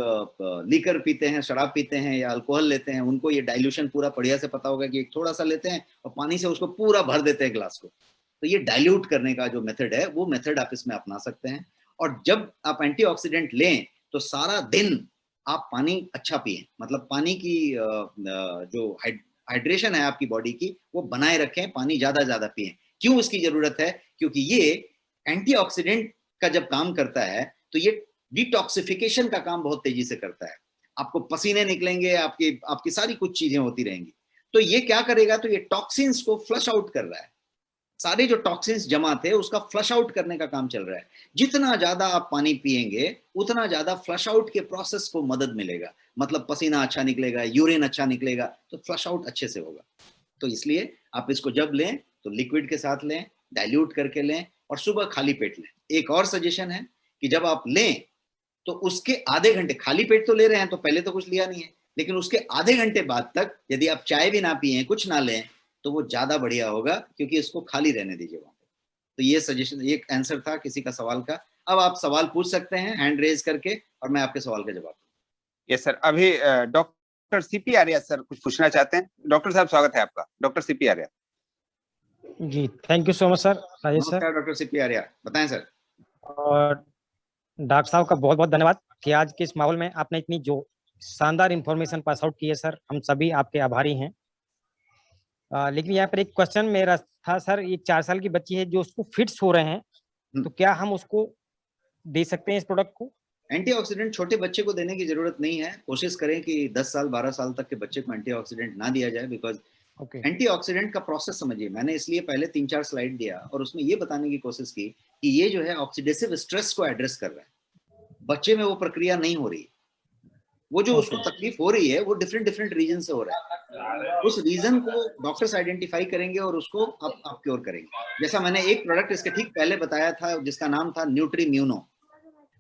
[SPEAKER 1] लीकर पीते हैं, शराब पीते हैं या अल्कोहल लेते हैं, उनको ये डाइल्यूशन पूरा बढ़िया से पता होगा कि एक थोड़ा सा लेते हैं और पानी से उसको पूरा भर देते हैं ग्लास को। तो ये डाइल्यूट करने का जो मेथड है वो मेथड आप इसमें अपना सकते हैं। और जब आप एंटीऑक्सीडेंट लें तो सारा दिन आप पानी अच्छा पिए, मतलब पानी की जो हाइड्रेशन है आपकी बॉडी की वो बनाए रखें, पानी ज्यादा पिए। क्यों इसकी जरूरत है? क्योंकि ये एंटीऑक्सीडेंट का जब काम करता है तो ये डिटॉक्सिफिकेशन का काम बहुत तेजी से करता है, आपको पसीने निकलेंगे, आपकी सारी कुछ चीजें होती रहेंगी। तो ये क्या करेगा? तो ये टॉक्सिन्स को फ्लश आउट कर रहा है, सारे जो टॉक्सिन्स जमा थे उसका फ्लश आउट करने का काम चल रहा है। जितना ज्यादा आप पानी पिएंगे उतना ज्यादा फ्लश आउट के प्रोसेस को मदद मिलेगा, मतलब पसीना अच्छा निकलेगा, यूरिन अच्छा निकलेगा, तो फ्लश आउट अच्छे से होगा। तो इसलिए आप इसको जब लें तो लिक्विड के साथ लें, डाइल्यूट करके लें और सुबह खाली पेट लें। एक और सजेशन है कि जब आप लें तो उसके आधे घंटे, खाली पेट तो ले रहे हैं तो पहले तो कुछ लिया नहीं है, लेकिन उसके आधे घंटे बाद तक यदि आप चाय भी ना पिए, कुछ ना लें, तो वो ज्यादा बढ़िया होगा, क्योंकि इसको खाली रहने दीजिए वहां पे। तो ये सजेशन, ये आंसर था किसी का सवाल का। अब आप सवाल पूछ सकते हैं हैंड रेज करके और मैं आपके सवाल का जवाब दूंगा।
[SPEAKER 2] यस सर, अभी डॉक्टर सीपी आर्या सर कुछ पूछना चाहते हैं। डॉक्टर साहब स्वागत है आपका। Doctor C P Arya.
[SPEAKER 3] जी, thank you so much sir, Rajesh sir.
[SPEAKER 1] नमस्कार डॉक्टर सीपी आर्या, बताएं सर।
[SPEAKER 3] और डॉक्टर साहब का बहुत बहुत धन्यवाद कि आज के इस माहौल में आपने इतनी जो शानदार इंफॉर्मेशन पास आउट की है सर, हम सभी आपके आभारी हैं। लेकिन यहाँ पर एक क्वेश्चन मेरा था सर, ये 4 साल की बच्ची है जो उसको फिट्स हो रहे हैं, तो क्या हम उसको दे सकते हैं इस प्रोडक्ट को?
[SPEAKER 1] एंटीऑक्सीडेंट छोटे बच्चे को देने की जरूरत नहीं है। कोशिश करें कि 10 साल 12 साल तक के बच्चे को एंटीऑक्सीडेंट ना दिया जाए, बिकॉज एंटीऑक्सीडेंट का प्रोसेस समझिए। मैंने इसलिए पहले 3-4 स्लाइड दिया और उसमें ये बताने की कोशिश की कि ये जो है ऑक्सीडेटिव स्ट्रेस को एड्रेस कर रहा है। बच्चे में वो प्रक्रिया नहीं हो रही, वो जो उसको तकलीफ हो रही है वो डिफरेंट डिफरेंट रीजन से हो रहा है। उस रीजन को डॉक्टर्स आइडेंटिफाई करेंगे और उसको आप क्योर करेंगे। जैसा मैंने एक प्रोडक्ट इसके ठीक पहले बताया था जिसका नाम था न्यूट्रीम्यूनो।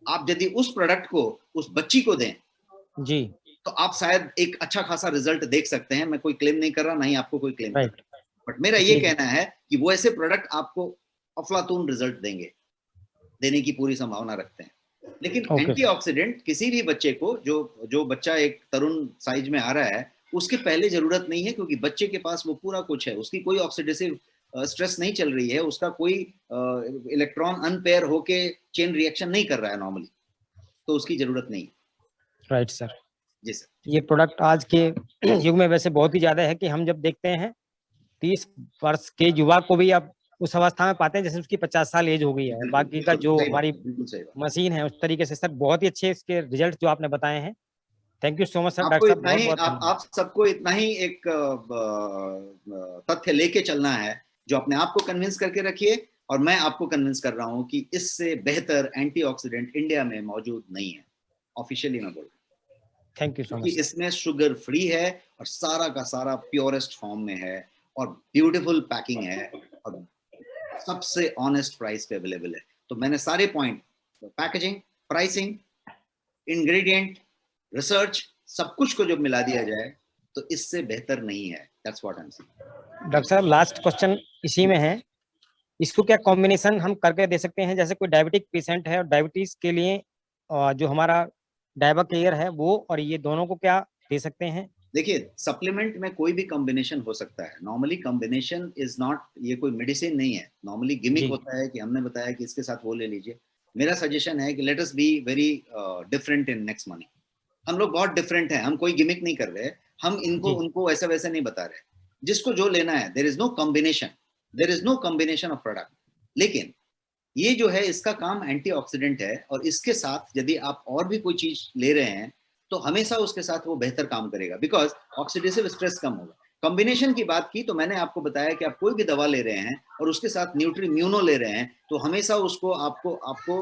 [SPEAKER 1] आप यदि उस प्रोडक्ट को उस बच्ची को दें
[SPEAKER 3] जी,
[SPEAKER 1] तो आप शायद एक अच्छा खासा रिजल्ट देख सकते हैं। मैं कोई क्लेम नहीं कर रहा, ना ही आपको कोई क्लेम कर रहा, बट मेरा ये कहना है कि वो ऐसे प्रोडक्ट आपको अफलातून रिजल्ट देंगे, देने की पूरी संभावना रखते हैं। लेकिन एंटीऑक्सीडेंट किसी भी बच्चे को, जो बच्चा एक तरुण साइज में आ रहा है, उसके पहले जरूरत नहीं है, क्योंकि बच्चे के पास वो पूरा कुछ है। उसकी कोई ऑक्सीडेटिव स्ट्रेस नहीं चल रही है, उसका कोई इलेक्ट्रॉन अनपेयर होके चेन रिएक्शन नहीं कर रहा है नॉर्मली, तो उसकी जरूरत नहीं।
[SPEAKER 3] Right sir.
[SPEAKER 1] जी सर।
[SPEAKER 3] ये प्रोडक्ट आज के युग में वैसे बहुत ही ज्यादा है कि हम जब देखते हैं 30 वर्ष के युवा को भी अब उस अवस्था में पाते हैं जैसे उसकी 50 साल एज हो गई है। बाकी का जो हमारी मशीन है उस तरीके से सर बहुत ही अच्छे इसके रिजल्ट जो आपने बताए हैं। Thank you so much sir. Doctor साहब बहुत बहुत
[SPEAKER 1] आप सबको इतना ही एक तथ्य लेके चलना है जो अपने आप को कन्विंस करके रखिए, और मैं आपको कन्विंस कर रहा हूं कि इससे बेहतर एंटीऑक्सीडेंट इंडिया में मौजूद नहीं है। ऑफिशियली मैं बोल रहा हूं।
[SPEAKER 3] Thank you so much.
[SPEAKER 1] इसमें शुगर फ्री है और सारा का सारा प्योरेस्ट फॉर्म में है और ब्यूटीफुल पैकिंग है और सबसे ऑनेस्ट प्राइस पे अवेलेबल है। तो मैंने सारे point, packaging, pricing, ingredient, research, सब कुछ को जब मिला दिया जाए तो इससे बेहतर नहीं है। That's what I am saying.
[SPEAKER 3] Doctor साहब लास्ट क्वेश्चन इसी में है, इसको क्या कॉम्बिनेशन हम करके दे सकते हैं? जैसे कोई डायबिटिक पेशेंट है और डायबिटीज के लिए जो हमारा डायबा केयर है वो और ये दोनों को क्या दे सकते हैं?
[SPEAKER 1] देखिए, सप्लीमेंट में कोई भी कॉम्बिनेशन हो सकता है। नॉर्मली कॉम्बिनेशन इज नॉट, ये कोई मेडिसिन नहीं है। नॉर्मली गिमिक होता है कि हमने बताया कि इसके साथ वो ले लीजिए। मेरा सजेशन है कि let us be very different in next money. हम लोग बहुत डिफरेंट हैं, हम कोई गिमिक नहीं कर रहे, हम इनको उनको ऐसा वैसा नहीं बता रहे। जिसको जो लेना है, there is no combination, there is no combination of product. लेकिन ये जो है इसका काम एंटीऑक्सीडेंट है, और इसके साथ यदि आप और भी कोई चीज ले रहे हैं तो हमेशा उसके साथ वो बेहतर काम करेगा, बिकॉज ऑक्सीडेटिव स्ट्रेस कम होगा। कॉम्बिनेशन की बात की तो मैंने आपको बताया कि आप कोई भी दवा ले रहे हैं और उसके साथ न्यूट्रीम्यूनो ले रहे हैं, तो हमेशा उसको आपको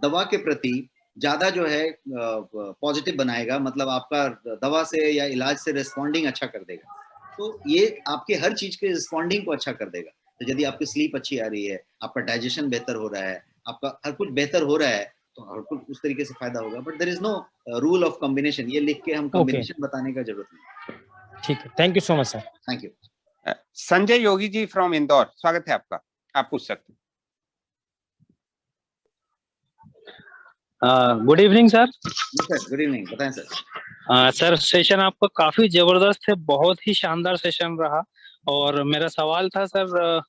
[SPEAKER 1] दवा के प्रति ज्यादा जो है पॉजिटिव बनाएगा, मतलब आपका दवा से या इलाज से रिस्पॉन्डिंग अच्छा कर देगा। तो ये आपके हर चीज के रिस्पॉन्डिंग को अच्छा कर देगा। तो यदि आपकी स्लीप अच्छी आ रही है, आपका डाइजेशन बेहतर हो रहा है, आपका हर कुछ बेहतर हो रहा है, तो हर कुछ उस तरीके से फायदा होगा। But there is no rule of combination. ये लिख के हम कॉम्बिनेशन बताने का जरूरत नहीं।
[SPEAKER 3] ठीक है, thank you so much sir.
[SPEAKER 1] Thank you.
[SPEAKER 2] Sanjay Yogi ji from Indore, स्वागत है आपका, आप पूछ सकते हैं।
[SPEAKER 4] Good evening sir.
[SPEAKER 1] Good evening, बताएं सर।
[SPEAKER 4] सर सेशन आपका काफी जबरदस्त है, बहुत ही शानदार सेशन रहा। और मेरा सवाल था सर,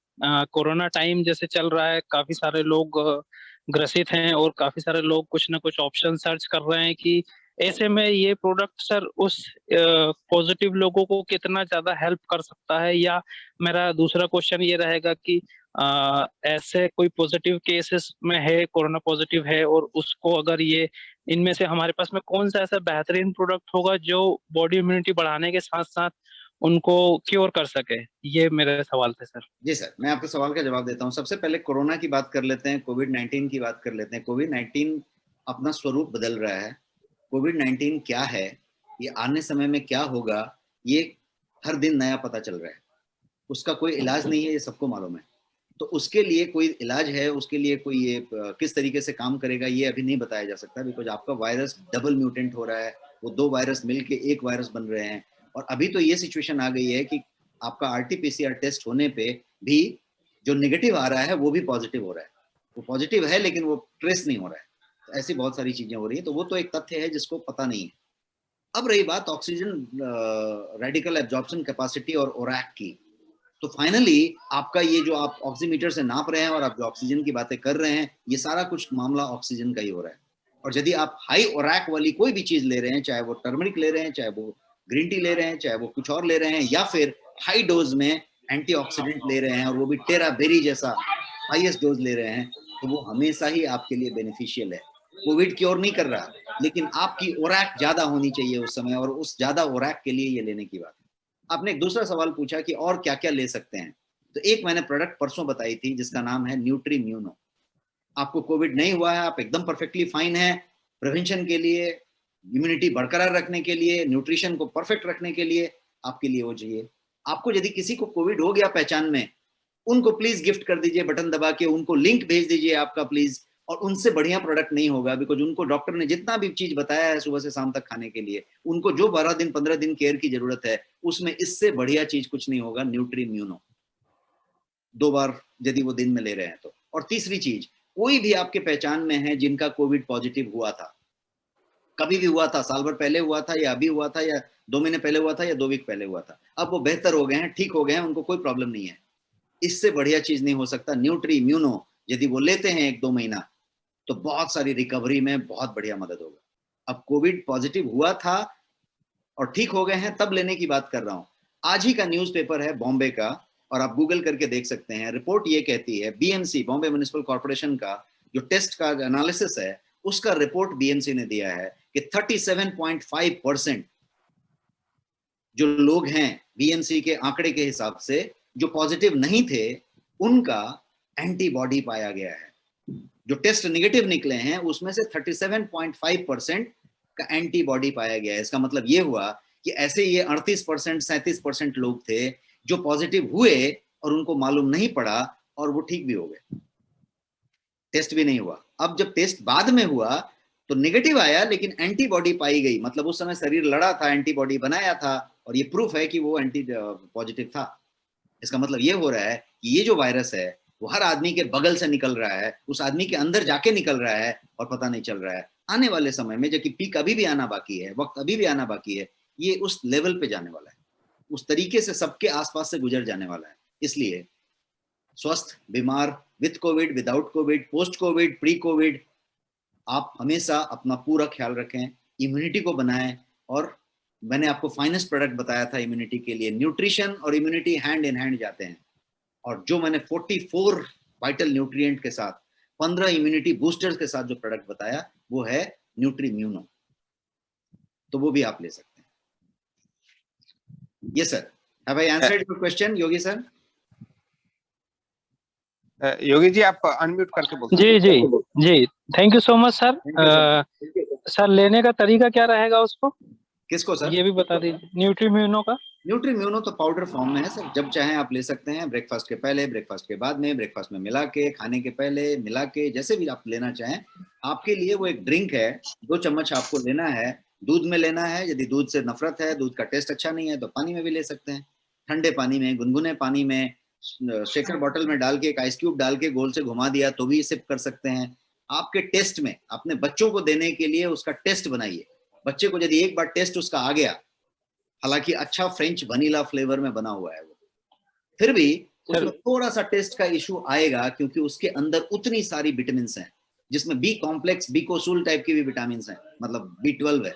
[SPEAKER 4] कोरोना टाइम जैसे चल रहा है, काफी सारे लोग ग्रसित हैं और काफी सारे लोग कुछ ना कुछ ऑप्शन सर्च कर रहे हैं कि ऐसे में ये प्रोडक्ट सर उस पॉजिटिव लोगों को कितना ज्यादा हेल्प कर सकता है। या मेरा दूसरा क्वेश्चन ये रहेगा कि ऐसे कोई पॉजिटिव केसेस में है, कोरोना पॉजिटिव है, और उसको अगर ये इनमें से हमारे पास में कौन सा ऐसा बेहतरीन प्रोडक्ट होगा जो बॉडी इम्यूनिटी बढ़ाने के साथ साथ उनको क्योर कर सके? ये मेरे सवाल थे सर।
[SPEAKER 1] जी सर, मैं आपके सवाल का जवाब देता हूँ। सबसे पहले कोरोना की बात कर लेते हैं, कोविड-19 की बात कर लेते हैं। कोविड-19 अपना स्वरूप बदल रहा है। कोविड-19 क्या है, ये आने समय में क्या होगा, ये हर दिन नया पता चल रहा है। उसका कोई इलाज नहीं है, ये सबको मालूम है। तो उसके लिए कोई इलाज है, उसके लिए कोई ये किस तरीके से काम करेगा, ये अभी नहीं बताया जा सकता, बिकॉज आपका वायरस डबल म्यूटेंट हो रहा है। वो 2 वायरस मिलके एक वायरस बन रहे हैं। और अभी तो ये सिचुएशन आ गई है कि आपका RT-PCR टेस्ट होने पे भी जो नेगेटिव आ रहा है वो भी पॉजिटिव हो रहा है। वो पॉजिटिव है लेकिन वो ट्रेस नहीं हो रहा है। तो ऐसी बहुत सारी चीजें हो रही है, तो वो तो एक तथ्य है जिसको पता नहीं है। अब रही बात ऑक्सीजन रेडिकल एब्जॉर्प्शन कैपेसिटी और ओरैक की, तो फाइनली आपका ये जो आप ऑक्सीमीटर से नाप रहे हैं और आप जो ऑक्सीजन की बातें कर रहे हैं, ये सारा कुछ मामला ऑक्सीजन का ही हो रहा है। और यदि आप हाई ओरैक वाली कोई भी चीज ले रहे हैं, चाहे वो टर्मरिक ले रहे हैं, चाहे वो ग्रीन टी ले रहे हैं, चाहे वो कुछ और ले रहे हैं, या फिर हाई डोज में एंटीऑक्सीडेंट ले रहे हैं और वो भी टेराबेरी जैसा हाईएस्ट डोज ले रहे हैं, तो वो हमेशा ही आपके लिए बेनिफिशियल है। कोविड क्योर नहीं कर रहा, लेकिन आपकी ओरैक ज्यादा होनी चाहिए उस समय, और उस ज्यादा ओरैक के लिए ये लेने की बात है। आपने एक दूसरा सवाल पूछा कि और क्या क्या ले सकते हैं, तो एक मैंने प्रोडक्ट परसों बताई थी जिसका नाम है न्यूट्रीम्यूनो। आपको कोविड नहीं हुआ है, आप एकदम परफेक्टली फाइन है, प्रिवेंशन के लिए, इम्यूनिटी बरकरार रखने के लिए, न्यूट्रिशन को परफेक्ट रखने के लिए आपके लिए वो चाहिए। आपको यदि किसी को कोविड हो गया पहचान में, उनको प्लीज गिफ्ट कर दीजिए बटन दबा के, उनको लिंक भेज दीजिए आपका प्लीज, और उनसे बढ़िया प्रोडक्ट नहीं होगा, बिकॉज उनको डॉक्टर ने जितना भी चीज बताया है सुबह से शाम तक खाने के लिए, उनको जो 12 दिन 15 दिन केयर की जरूरत है, उसमें इससे बढ़िया चीज कुछ नहीं होगा। न्यूट्रीम्यूनो 2 बार यदि वो दिन में ले रहे हैं तो। और तीसरी चीज, कोई भी आपके पहचान में है जिनका कोविड पॉजिटिव हुआ था, कभी भी हुआ था, साल भर पहले हुआ था या अभी हुआ था या 2 महीने पहले हुआ था या 2 वीक पहले हुआ था, अब वो बेहतर हो गए हैं, ठीक हो गए हैं, उनको कोई प्रॉब्लम नहीं है, इससे बढ़िया चीज नहीं हो सकता। न्यूट्रीम्यूनो यदि वो लेते हैं 1-2 महीना, तो बहुत सारी रिकवरी में बहुत बढ़िया मदद होगा। अब कोविड पॉजिटिव हुआ था और ठीक हो गए हैं, तब लेने की बात कर रहा हूं। आज ही का न्यूज़पेपर है बॉम्बे का, और आप गूगल करके देख सकते हैं। रिपोर्ट ये कहती है, बीएमसी बॉम्बे म्युनिसिपल कॉर्पोरेशन का जो टेस्ट का एनालिसिस है, उसका रिपोर्ट बीएमसी ने दिया है कि 37.5% जो लोग हैं बीएमसी के आंकड़े के हिसाब से जो पॉजिटिव नहीं थे, उनका एंटीबॉडी पाया गया है। जो टेस्ट नेगेटिव निकले हैं उसमें से 37.5% का एंटीबॉडी पाया गया है। इसका मतलब ये हुआ कि ऐसे ये 38% 37% लोग थे जो पॉजिटिव हुए और उनको मालूम नहीं पड़ा और वो ठीक भी हो गए, टेस्ट भी नहीं हुआ। अब जब टेस्ट बाद में हुआ तो नेगेटिव आया लेकिन एंटीबॉडी पाई गई, मतलब उस समय शरीर लड़ा था, एंटीबॉडी बनाया था, और ये प्रूफ है कि वो एंटी पॉजिटिव था। इसका मतलब ये हो रहा है कि ये जो वायरस है वो हर आदमी के बगल से निकल रहा है, उस आदमी के अंदर जाके निकल रहा है और पता नहीं चल रहा है। आने वाले समय में, जबकि पीक अभी भी आना बाकी है, वक्त अभी भी आना बाकी है, ये उस लेवल पे जाने वाला है, उस तरीके से सबके आसपास से गुजर जाने वाला है। इसलिए स्वस्थ, बीमार, with Covid, without Covid, post Covid, pre Covid, आप हमेशा अपना पूरा ख्याल रखें, इम्यूनिटी को बनाएं। और मैंने आपको फाइनेस्ट प्रोडक्ट बताया था इम्यूनिटी के लिए, न्यूट्रिशन और इम्यूनिटी हैंड इन हैंड जाते हैं। और जो मैंने 44 वाइटल न्यूट्रिएंट के साथ 15 इम्यूनिटी बूस्टर्स के साथ जो प्रोडक्ट बताया, वो है न्यूट्रीम्यूनो, तो वो भी आप ले सकते हैं। Yes sir, have I answered your question Yogi sir?
[SPEAKER 2] Yogi ji आप अनम्यूट करके बोल
[SPEAKER 4] जी जी जी, thank you so much sir. Sir लेने का तरीका क्या रहेगा उसको,
[SPEAKER 1] किसको सर?
[SPEAKER 4] ये भी बता दीजिए, न्यूट्रीम्यूनो का।
[SPEAKER 1] न्यूट्रीम्यूनो तो पाउडर फॉर्म में है सर, जब चाहें आप ले सकते हैं, ब्रेकफास्ट के पहले, ब्रेकफास्ट के बाद में, ब्रेकफास्ट में मिला के, खाने के पहले मिला के, जैसे भी आप लेना चाहें। आपके लिए वो एक ड्रिंक है, 2 चम्मच आपको लेना है, दूध में लेना है। यदि दूध से नफरत है, दूध का टेस्ट अच्छा नहीं है, तो पानी में भी ले सकते हैं, ठंडे पानी में, गुनगुने पानी में, शेकर बॉटल में डाल के, एक आइस क्यूब डाल के गोल से घुमा दिया तो भी सिप कर सकते हैं। आपके टेस्ट में, अपने बच्चों को देने के लिए उसका टेस्ट बनाइए। बच्चे को यदि एक बार टेस्ट उसका आ गया, हालांकि अच्छा फ्रेंच वनीला फ्लेवर में बना हुआ है वो, फिर भी उसमें थोड़ा सा टेस्ट का इशू आएगा, क्योंकि उसके अंदर उतनी सारी विटामिन हैं, जिसमें बी कॉम्प्लेक्स, बीकोसूल टाइप की भी विटामिन हैं, मतलब B12 है।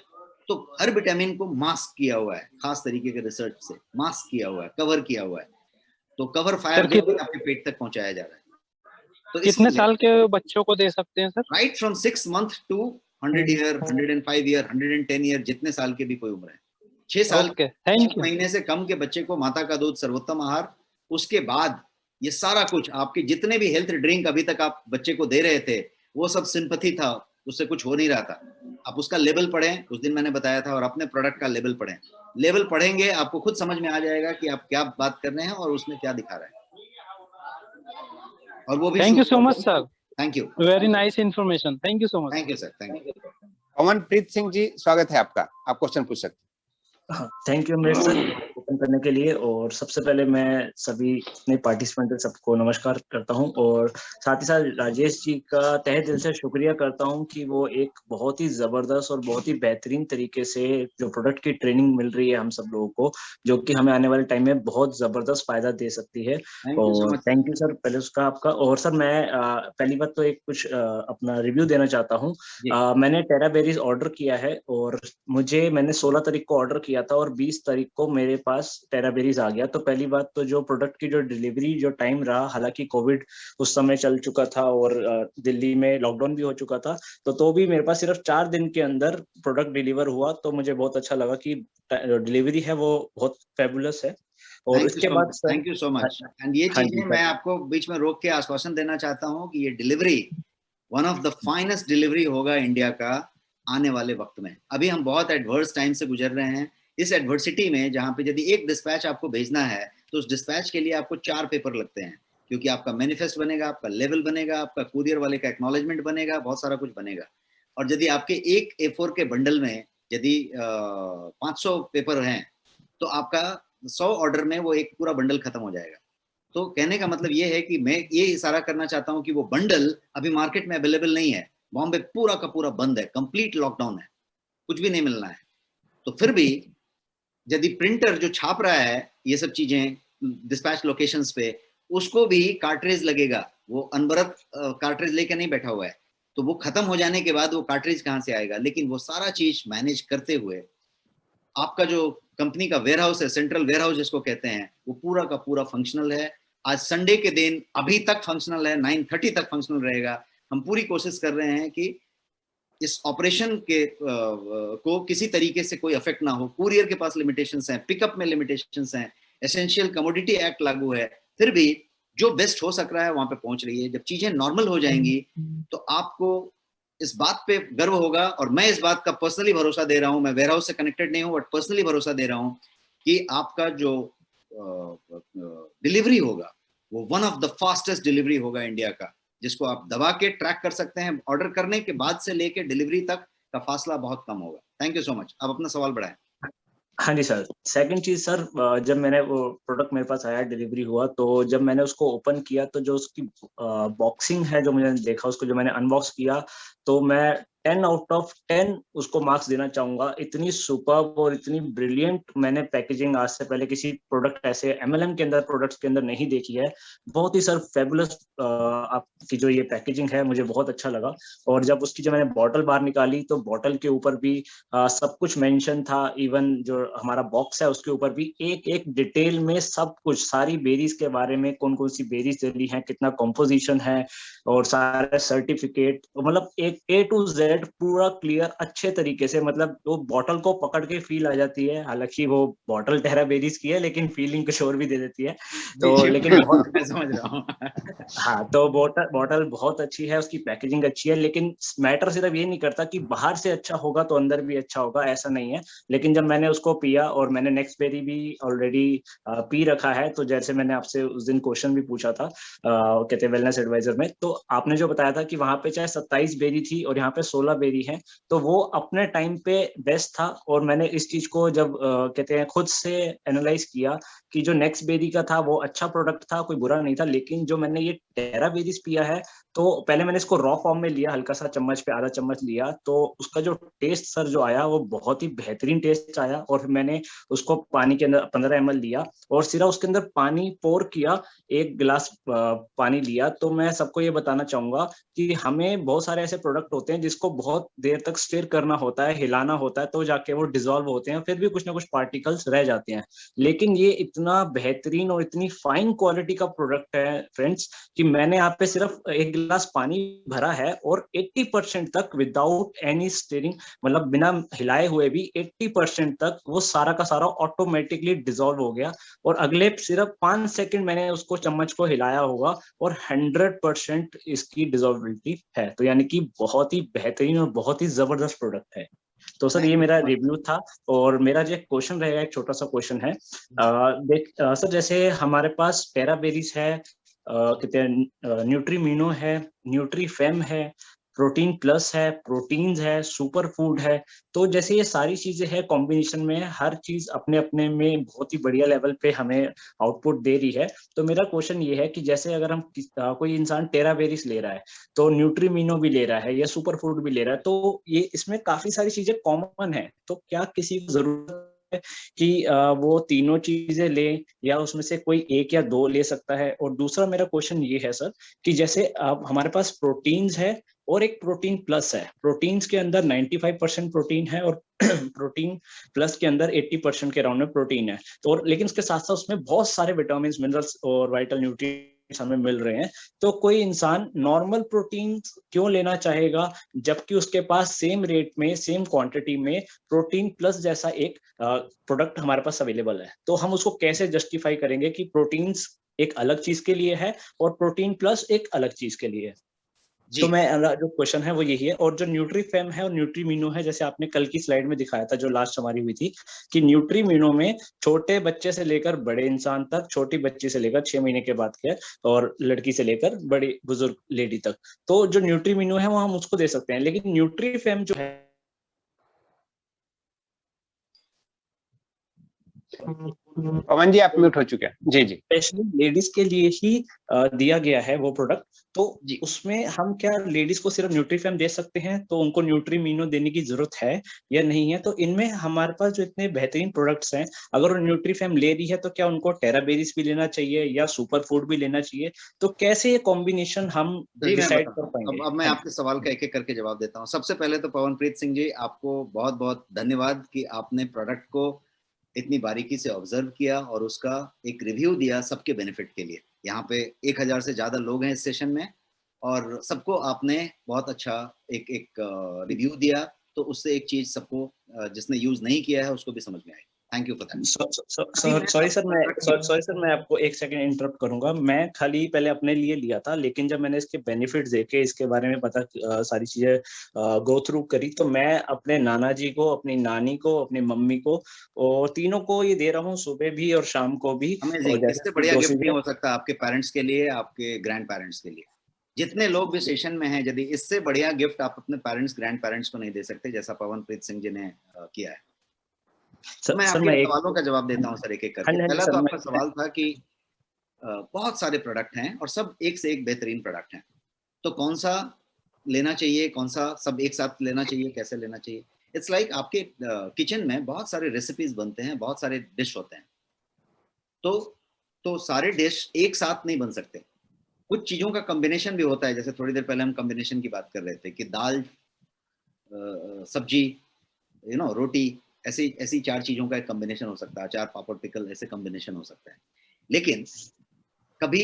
[SPEAKER 1] तो हर विटामिन को मास्क किया हुआ है, खास तरीके के रिसर्च से मास्क किया हुआ है, कवर किया हुआ है, तो कवर फायर आपके पेट तक पहुंचाया जा रहा है। तो
[SPEAKER 4] कितने साल के बच्चों को दे सकते हैं sir?
[SPEAKER 1] Right from 6 months to 100 year, 105 year, 110 year, जितने साल के भी कोई उम्र है। 6 साल
[SPEAKER 4] ओके, थैंक
[SPEAKER 1] 6
[SPEAKER 4] यू।
[SPEAKER 1] महीने से कम के बच्चे को माता का दूध सर्वोत्तम आहार, उसके बाद ये सारा कुछ आपके जितने भी हेल्थ ड्रिंक अभी तक आप बच्चे को दे रहे थे वो सब सिंपैथी था, उससे कुछ हो नहीं रहा था। आप उसका लेवल पढ़ें, उस दिन मैंने बताया था, और अपने प्रोडक्ट का लेवल पढ़ें। लेवल पढ़ेंगे आपको खुद समझ में आ जाएगा कि आप क्या बात कर रहे हैं और उसमें क्या दिखा रहे हैं, और वो भी
[SPEAKER 4] thank you so much sir,
[SPEAKER 1] thank you,
[SPEAKER 4] very nice information, thank you so much.
[SPEAKER 1] Thank you sir, thank you.
[SPEAKER 2] Pavanpreet Singh ji, स्वागत है आपका, आप क्वेश्चन पूछ सकते हैं।
[SPEAKER 5] हाँ, थैंक यू मेरे सर ओपन करने के लिए। और सबसे पहले मैं सभी अपने पार्टिसिपेंट सबको नमस्कार करता हूं, और साथ ही साथ राजेश जी का तहे दिल से शुक्रिया करता हूं कि वो एक बहुत ही जबरदस्त और बहुत ही बेहतरीन तरीके से जो प्रोडक्ट की ट्रेनिंग मिल रही है हम सब लोगों को, जो कि हमें आने वाले टाइम में बहुत जबरदस्त फायदा दे सकती है। और थैंक यू सर पहले उसका आपका। और सर मैं पहली बात तो एक कुछ अपना रिव्यू देना चाहता हूँ। मैंने टेराबेरीज ऑर्डर किया है, और मैंने 16 तारीख को ऑर्डर किया था और 20 तारीख को मेरे पास टेराबेरीज आ गया। तो पहली बात तो जो प्रोडक्ट की जो डिलीवरी जो टाइम रहा, हालांकि कोविड उस समय चल चुका था और दिल्ली में लॉकडाउन भी हो चुका था, तो भी मेरे पास सिर्फ 4 दिन के अंदर प्रोडक्ट डिलीवर हुआ। तो मुझे बहुत अच्छा लगा कि डिलीवरी है वो बहुत फेबुलस है। और उसके बाद
[SPEAKER 1] thank you so much. And ये चीजें मैं आपको बीच में रोक के आश्वासन देना चाहता हूँ कि ये delivery one of the finest delivery होगा इंडिया का आने वाले वक्त में। अभी हम बहुत एडवर्स टाइम से गुजर रहे हैं। इस एडवर्सिटी में जहाँ पे यदि एक डिस्पैच आपको भेजना है तो उस डिस्पैच के लिए आपको 4 पेपर लगते हैं, क्योंकि आपका मैनिफेस्ट बनेगा, आपका लेवल बनेगा, आपका कुरियर वाले का एक्नॉलेजमेंट बनेगा, बहुत सारा कुछ बनेगा। और यदि आपके एक A4 के बंडल में यदि 500 पेपर हैं तो आपका 100 ऑर्डर में वो एक पूरा बंडल खत्म हो जाएगा। तो कहने का मतलब ये है कि मैं ये इशारा करना चाहता हूँ कि वो बंडल अभी मार्केट में अवेलेबल नहीं है। बॉम्बे पूरा का पूरा बंद है, कंप्लीट लॉकडाउन है, कुछ भी नहीं मिलना है। तो फिर भी यदि प्रिंटर जो छाप रहा है ये सब चीजें डिस्पैच लोकेशंस पे, उसको भी कार्ट्रिज लगेगा, वो अनवरत कार्ट्रिज लेके नहीं बैठा हुआ है। तो वो खत्म हो जाने के बाद वो कार्ट्रिज कहाँ से आएगा? लेकिन वो सारा चीज मैनेज करते हुए आपका जो कंपनी का वेयरहाउस है, सेंट्रल वेयरहाउस जिसको कहते हैं, वो पूरा का पूरा फंक्शनल है। आज संडे के दिन अभी तक फंक्शनल है, 9:30 तक फंक्शनल रहेगा। हम पूरी कोशिश कर रहे हैं कि इस ऑपरेशन के को किसी तरीके से कोई अफेक्ट ना हो। कुरियर के पास लिमिटेशंस हैं, पिकअप में लिमिटेशंस हैं, एसेंशियल कमोडिटी एक्ट लागू है, फिर भी जो बेस्ट हो सक रहा है वहां पे पहुंच रही है। जब चीजें नॉर्मल हो जाएंगी तो आपको इस बात पे गर्व होगा, और मैं इस बात का पर्सनली भरोसा दे रहा हूं, मैं वेयरहाउस से कनेक्टेड नहीं हूं बट पर्सनली भरोसा दे रहा हूं कि आपका जो डिलीवरी होगा वो one of the fastest delivery होगा इंडिया का, जिसको आप दबा के ट्रैक कर सकते हैं। ऑर्डर करने के बाद से लेके डिलीवरी तक का फासला बहुत कम होगा। Thank you so much. आप अपना सवाल बढ़ाएं।
[SPEAKER 5] हाँ जी सर। सेकंड चीज सर, जब मैंने वो प्रोडक्ट मेरे पास आया, डिलीवरी हुआ, तो जब मैंने उसको ओपन किया तो जो उसकी बॉक्सिंग है, जो मैंने देखा उसको, जो मैंने अनबॉक्स किया, तो मैं 10 आउट ऑफ 10 उसको मार्क्स देना चाहूंगा। इतनी सुपर्ब और इतनी ब्रिलियंट मैंने पैकेजिंग आज से पहले किसी प्रोडक्ट ऐसे MLM के अंदर प्रोडक्ट्स के अंदर नहीं देखी है। बहुत ही सर फेबुलस आपकी जो ये पैकेजिंग है, मुझे बहुत अच्छा लगा। और जब मैंने बॉटल बाहर निकाली तो बॉटल के ऊपर भी सब कुछ मेंशन था। इवन जो हमारा बॉक्स है उसके ऊपर भी एक एक डिटेल में सब कुछ, सारी बेरीज के बारे में, कौन कौन सी बेरीज डली हैं, कितना कॉम्पोजिशन है, और सारे सर्टिफिकेट, मतलब एक A to Z पूरा क्लियर अच्छे तरीके से। मतलब वो बॉटल को पकड़ के फील आ जाती है, हालांकि वो बॉटल टेराबेरीज की है लेकिन फीलिंग कुछ और भी दे देती है। तो लेकिन बहुत
[SPEAKER 1] मैं समझ रहा हूँ।
[SPEAKER 5] हाँ, तो बॉटल बहुत अच्छी है, उसकी पैकेजिंग अच्छी है, लेकिन मैटर सिर्फ ये नहीं करता कि बाहर से अच्छा होगा तो अंदर भी अच्छा होगा, ऐसा नहीं है। लेकिन जब मैंने उसको पिया, और मैंने नेक्स्ट बेरी भी ऑलरेडी पी रखा है, तो जैसे मैंने आपसे उस दिन क्वेश्चन भी पूछा था कहते हैं वेलनेस एडवाइजर में, तो आपने जो बताया था कि वहां पे चाहे 27 बेरी थी और यहाँ पे 16 बेरी है, तो वो अपने टाइम पे बेस्ट था। और मैंने इस चीज को जब कहते हैं खुद से एनालाइज किया कि जो नेक्स्ट बेरी का था वो अच्छा प्रोडक्ट था, कोई बुरा नहीं था। लेकिन जो मैंने ये टेराबेरीज पिया है, तो पहले मैंने इसको रॉ फॉर्म में लिया, हल्का सा चम्मच पे आधा चम्मच लिया, तो उसका जो टेस्ट सर जो आया वो बहुत ही बेहतरीन टेस्ट आया। और फिर मैंने उसको पानी के अंदर 15 ml लिया और सिर्फ उसके अंदर पानी पोर किया, 1 गिलास पानी लिया। तो मैं सबको ये बताना चाहूंगा कि हमें बहुत सारे ऐसे प्रोडक्ट होते हैं जिसको उसको बहुत देर तक स्टिर करना होता है, हिलाना होता है, तो जाके वो डिसॉल्व होते हैं, फिर भी कुछ ना कुछ पार्टिकल्स रह जाते हैं। लेकिन ये इतना बेहतरीन और इतनी फाइन क्वालिटी का प्रोडक्ट है फ्रेंड्स कि मैंने यहाँ पे सिर्फ 1 गिलास पानी भरा है और 80% तक विदाउट एनी स्टिरिंग, मतलब बिना हिलाए हुए भी 80% तक वो सारा का सारा ऑटोमेटिकली डिसॉल्व हो गया। और अगले सिर्फ 5 सेकंड मैंने उसको चम्मच को हिलाया होगा और 100% इसकी डिसॉल्वेबिलिटी है। तो यानी कि बहुत ही बेहतरीन और बहुत ही जबरदस्त प्रोडक्ट है। तो सर ये मेरा रिव्यू था। और मेरा जो क्वेश्चन रहेगा, एक छोटा सा क्वेश्चन है, सर जैसे हमारे पास टेराबेरीज है, कहते हैं न्यूट्रीमिनो है, न्यूट्रीफेम है, प्रोटीन प्लस है, प्रोटीन्स है, सुपर फूड है। तो जैसे ये सारी चीजें हैं कॉम्बिनेशन में, हर चीज अपने अपने में बहुत ही बढ़िया लेवल पे हमें आउटपुट दे रही है। तो मेरा क्वेश्चन ये है कि जैसे अगर हम कोई इंसान टेराबेरीज ले रहा है, तो न्यूट्रीमिनो भी ले रहा है या सुपर फूड भी ले रहा है, तो ये इसमें काफी सारी चीजें कॉमन है, तो क्या किसी को जरूरत है कि वो तीनों चीजें ले, या उसमें से कोई एक या दो ले सकता है? और दूसरा मेरा क्वेश्चन ये है सर कि जैसे अब हमारे पास प्रोटीन्स है और एक प्रोटीन प्लस है, प्रोटीन्स के अंदर 95% प्रोटीन है और प्रोटीन प्लस के अंदर 80% के अराउंड में प्रोटीन है। तो और लेकिन उसके साथ साथ उसमें बहुत सारे विटामिन, मिनरल्स और वाइटल न्यूट्रिएंट्स हमें मिल रहे हैं। तो कोई इंसान नॉर्मल प्रोटीन क्यों लेना चाहेगा जबकि उसके पास सेम रेट में, सेम क्वांटिटी में प्रोटीन प्लस जैसा एक प्रोडक्ट हमारे पास अवेलेबल है? तो हम उसको कैसे जस्टिफाई करेंगे कि प्रोटीन्स एक अलग चीज के लिए है और प्रोटीन प्लस एक अलग चीज के लिए है? तो मैं जो क्वेश्चन है वो यही है। और जो न्यूट्रीफेम है और न्यूट्रीमिनो है, जैसे आपने कल की स्लाइड में दिखाया था जो लास्ट हमारी हुई थी, कि न्यूट्रीमिनो में छोटे बच्चे से लेकर बड़े इंसान तक, छोटी बच्ची से लेकर 6 महीने के बाद के, और लड़की से लेकर बड़ी बुजुर्ग लेडी तक, तो जो न्यूट्रीमिनो है वो हम उसको दे सकते हैं। लेकिन न्यूट्रीफेम जो है
[SPEAKER 2] पवन जी आप म्यूट हो चुके हैं। जी जी,
[SPEAKER 5] स्पेशली लेडीज के लिए ही दिया गया है वो प्रोडक्ट। तो उसमें हम क्या लेडीज को सिर्फ न्यूट्रीफेम दे सकते हैं, तो उनको न्यूट्रीमिनो देने की जरूरत है या नहीं है? तो इनमें हमारे पास जो इतने बेहतरीन प्रोडक्ट्स हैं, अगर वो न्यूट्रीफेम ले रही है तो क्या उनको टेराबेरीज भी लेना चाहिए या सुपर फूड भी लेना चाहिए? तो कैसे ये कॉम्बिनेशन हम डिसाइड कर पाएंगे?
[SPEAKER 1] अब मैं आपके सवाल का एक एक करके जवाब देता हूँ। सबसे पहले तो पवनप्रीत सिंह जी, आपको बहुत बहुत धन्यवाद कि आपने प्रोडक्ट को इतनी बारीकी से ऑब्जर्व किया और उसका एक रिव्यू दिया सबके बेनिफिट के लिए। यहाँ पे 1000 से ज्यादा लोग हैं इस सेशन में और सबको आपने बहुत अच्छा एक एक रिव्यू दिया, तो उससे एक चीज सबको जिसने यूज नहीं किया है उसको भी समझ में आई। Thank you for that.
[SPEAKER 5] Sorry sir, मैं आपको एक सेकंड इंटरप्ट करूंगा। मैं खाली पहले अपने लिए लिया था, लेकिन जब मैंने इसके बेनिफिट्स देखे, इसके बारे में पता, सारी चीजें गो थ्रू करी, तो मैं अपने नाना जी को, अपनी नानी को, अपनी मम्मी को और तीनों को ये दे रहा हूँ, सुबह भी और शाम को भी।
[SPEAKER 1] इससे बढ़िया गिफ्ट नहीं हो सकता आपके पेरेंट्स के लिए, आपके ग्रैंड पेरेंट्स के लिए। जितने लोग भी सेशन में हैं, यदि इससे बढ़िया गिफ्ट आप अपने पेरेंट्स, ग्रैंड पेरेंट्स को नहीं दे सकते जैसा पवनप्रीत सिंह जी ने किया है। मैं आपके सवालों का जवाब देता हूं सर एक एक करके। पहला तो आपका सवाल था कि बहुत सारे प्रोडक्ट हैं और सब एक से एक बेहतरीन प्रोडक्ट हैं, तो कौन सा लेना चाहिए, कौन सा सब एक साथ लेना चाहिए, कैसे लेना चाहिए? इट्स लाइक आपके किचन में बहुत सारे रेसिपीज बनते हैं, बहुत सारे डिश होते हैं, तो सारे डिश एक साथ नहीं बन सकते। कुछ चीजों का कॉम्बिनेशन भी होता है, जैसे थोड़ी देर पहले हम कॉम्बिनेशन की बात कर रहे थे कि दाल, सब्जी, रोटी, ऐसी 4 चीजों का एक कॉम्बिनेशन हो सकता है, 4 पापड़ पिकल, ऐसे कॉम्बिनेशन हो सकता है। लेकिन कभी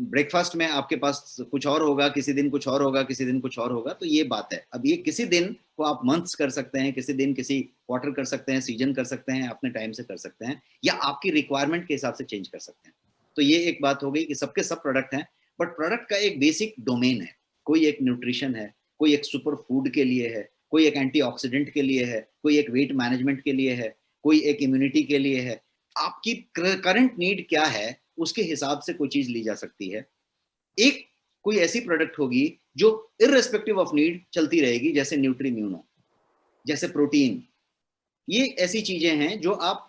[SPEAKER 1] ब्रेकफास्ट में आपके पास कुछ और होगा, किसी दिन कुछ और होगा, किसी दिन कुछ और होगा, तो ये बात है। अब ये किसी दिन को आप मंथ्स कर सकते हैं, किसी दिन किसी क्वार्टर कर सकते हैं, सीजन कर सकते हैं, अपने टाइम से कर सकते हैं, या आपकी रिक्वायरमेंट के हिसाब से चेंज कर सकते हैं। तो ये एक बात हो गई कि सबके सब प्रोडक्ट हैं, बट प्रोडक्ट का एक बेसिक डोमेन है। कोई एक न्यूट्रिशन है, कोई एक सुपर फूड के लिए है, कोई एक एंटीऑक्सीडेंट के लिए है, कोई एक वेट मैनेजमेंट के लिए है, कोई एक इम्यूनिटी के लिए है। आपकी करंट नीड क्या है उसके हिसाब से कोई चीज ली जा सकती है। एक कोई ऐसी प्रोडक्ट होगी जो इररेस्पेक्टिव ऑफ नीड चलती रहेगी, जैसे न्यूट्रीम्यूनो, जैसे प्रोटीन। ये ऐसी चीजें हैं जो आप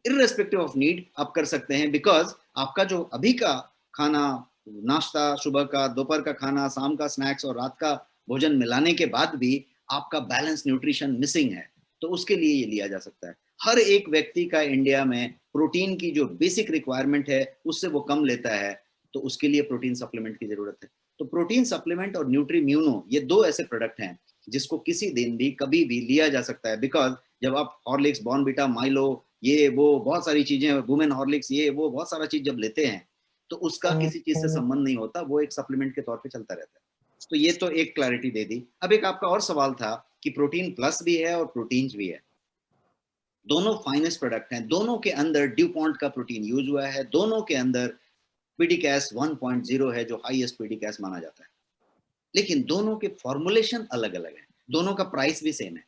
[SPEAKER 1] इररेस्पेक्टिव ऑफ नीड आप कर सकते हैं, बिकॉज आपका जो अभी का खाना, नाश्ता, सुबह का, दोपहर का खाना, शाम का स्नैक्स और रात का भोजन मिलाने के बाद भी आपका बैलेंस न्यूट्रिशन मिसिंग है, तो उसके लिए ये लिया जा सकता है। हर एक व्यक्ति का इंडिया में प्रोटीन की जो बेसिक रिक्वायरमेंट है उससे वो कम लेता है, तो उसके लिए प्रोटीन सप्लीमेंट की जरूरत है। तो प्रोटीन सप्लीमेंट और न्यूट्रीम्यूनो ये दो ऐसे प्रोडक्ट हैं जिसको किसी दिन भी कभी भी लिया जा सकता है। बिकॉज जब आप हॉर्लिक्स, बॉर्नविटा, माइलो, ये वो बहुत सारी चीजें, वुमेन हॉर्लिक्स, ये वो बहुत सारा चीज जब लेते हैं तो उसका किसी चीज से संबंध नहीं होता, वो एक सप्लीमेंट के तौर पे चलता रहता है। तो ये तो एक क्लैरिटी दे दी। अब एक आपका और सवाल था कि प्रोटीन प्लस भी है और प्रोटीन्स भी है। दोनों फाइनेस्ट प्रोडक्ट हैं, दोनों के अंदर ड्यूपॉन्ट का प्रोटीन यूज हुआ है, दोनों के अंदर पीडीकैस 1.0 है जो हाईएस्ट पीडीकैस माना जाता है, लेकिन दोनों के फॉर्मुलेशन अलग अलग है, दोनों का प्राइस भी सेम है,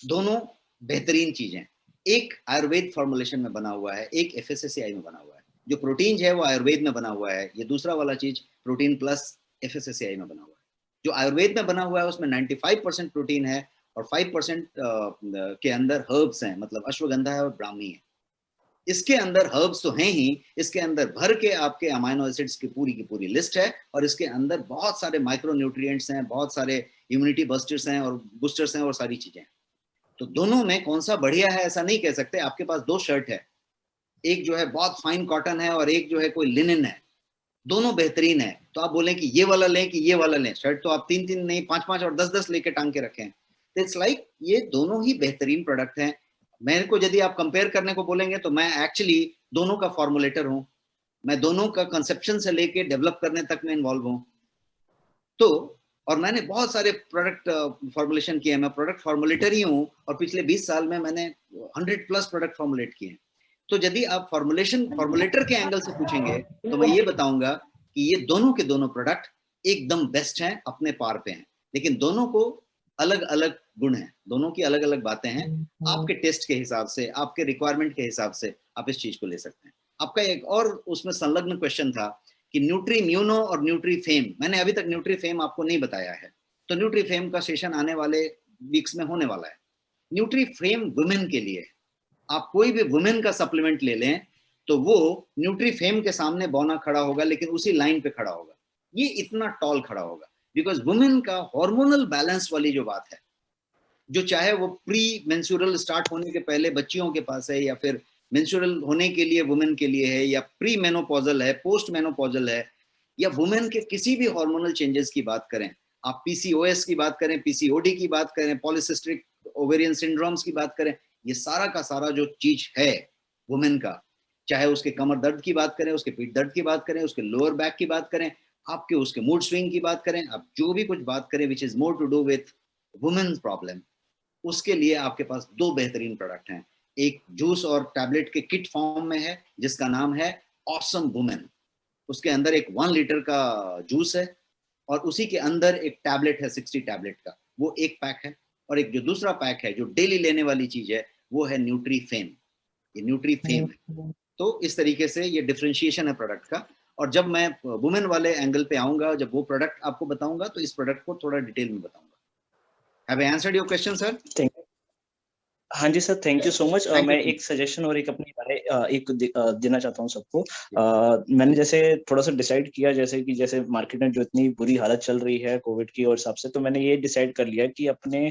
[SPEAKER 1] दोनों बेहतरीन चीजें। एक आयुर्वेद फॉर्मुलेशन में बना हुआ है, एक एफएसएसएआई में बना हुआ है। जो प्रोटीन है वो आयुर्वेद में बना हुआ है, ये दूसरा वाला चीज प्रोटीन प्लस एफएसएसएआई में बना हुआ है। जो आयुर्वेद में बना हुआ है उसमें 95% प्रोटीन है और 5% के अंदर हर्ब्स हैं, मतलब अश्वगंधा है और ब्राह्मी है। इसके अंदर हर्ब्स तो हैं ही, इसके अंदर भर के आपके अमाइनो एसिड्स की पूरी लिस्ट है और इसके अंदर बहुत सारे माइक्रो न्यूट्रिएंट्स हैं, बहुत सारे इम्यूनिटी बूस्टर्स हैं और सारी चीजें। तो दोनों में कौन सा बढ़िया है ऐसा नहीं कह सकते। आपके पास दो शर्ट है, एक जो है बहुत फाइन कॉटन है और एक जो है कोई लिनन है, दोनों बेहतरीन है। तो आप बोलें कि ये वाला लें कि ये वाला लें, शर्ट तो आप 3-3 नहीं 5-5 और 10-10 लेके टांग के रखें। तो इट्स लाइक ये दोनों ही बेहतरीन प्रोडक्ट हैं। मेरे को यदि आप कंपेयर करने को बोलेंगे तो मैं एक्चुअली दोनों का फॉर्मुलेटर हूं, मैं दोनों का कंसेप्शन से लेके डेवलप करने तक में इन्वॉल्व हूं। तो और मैंने बहुत सारे प्रोडक्ट फॉर्मुलेशन किए हैं, मैं प्रोडक्ट फॉर्मुलेटर ही हूं और पिछले 20 साल में मैंने 100+ प्रोडक्ट फॉर्मुलेट किए हैं। तो यदि आप फॉर्मुलेटर के एंगल से पूछेंगे तो मैं ये बताऊंगा कि ये दोनों के दोनों प्रोडक्ट एकदम बेस्ट हैं, अपने पार पे हैं, लेकिन दोनों को अलग अलग गुण हैं, दोनों की अलग अलग बातें हैं। आपके टेस्ट के हिसाब से, आपके रिक्वायरमेंट के हिसाब से आप इस चीज को ले सकते हैं। आपका एक और उसमें संलग्न क्वेश्चन था कि न्यूट्रीम्यूनो और न्यूट्रीफेम, मैंने अभी तक न्यूट्रीफेम आपको नहीं बताया है, तो न्यूट्रीफेम का सेशन आने वाले वीक्स में होने वाला है। न्यूट्रीफेम वुमेन के लिए, आप कोई भी वुमेन का सप्लीमेंट ले लें तो वो न्यूट्रीफेम के सामने बौना खड़ा होगा, लेकिन उसी लाइन पे खड़ा होगा, ये इतना टॉल खड़ा होगा। बिकॉज वुमेन का हार्मोनल बैलेंस वाली जो बात है, जो चाहे वो प्री मेंस्ट्रुअल स्टार्ट होने के पहले बच्चियों के पास है, या फिर मेंस्ट्रुअल होने के लिए वुमेन के लिए है, या प्री मेनोपॉजल है, पोस्ट मेनोपॉजल है, या वुमेन के किसी भी हार्मोनल चेंजेस की बात करें, आप पीसीओएस की बात करें, पीसीओडी की बात करें, पॉलिसिस्टिक ओवेरियन सिंड्रोम्स की बात करें, ये सारा का सारा जो चीज है वुमेन का, चाहे उसके कमर दर्द की बात करें, उसके पीठ दर्द की बात करें, उसके लोअर बैक की बात करें, आपके उसके मूड स्विंग की बात करें, आप जो भी कुछ बात करें which is more to do with women problem, उसके लिए आपके पास दो बेहतरीन प्रोडक्ट हैं। एक जूस और टैबलेट के किट फॉर्म में है जिसका नाम है ऑसम वुमेन, उसके अंदर एक 1 लीटर का जूस है और उसी के अंदर एक टैबलेट है 60 टैबलेट का, वो एक पैक है। और एक जो दूसरा पैक है जो डेली लेने वाली चीज है वो है न्यूट्रीफेम, ये न्यूट्रीफेम है। तो इस तरीके से ये डिफरेंशिएशन है प्रोडक्ट का। और जब मैं वुमेन वाले एंगल पे आऊंगा, जब वो प्रोडक्ट आपको बताऊंगा तो इस प्रोडक्ट को थोड़ा डिटेल में बताऊंगा। Have I answered your question, sir?
[SPEAKER 5] हाँ जी sir, thank you so much. मैं एक सजेशन और एक अपनी राय एक देना चाहता हूँ सबको। मैंने जैसे थोड़ा सा डिसाइड किया, जैसे मार्केट में जो इतनी बुरी हालत चल रही है कोविड की और हिसाब से, तो मैंने ये डिसाइड कर लिया कि अपने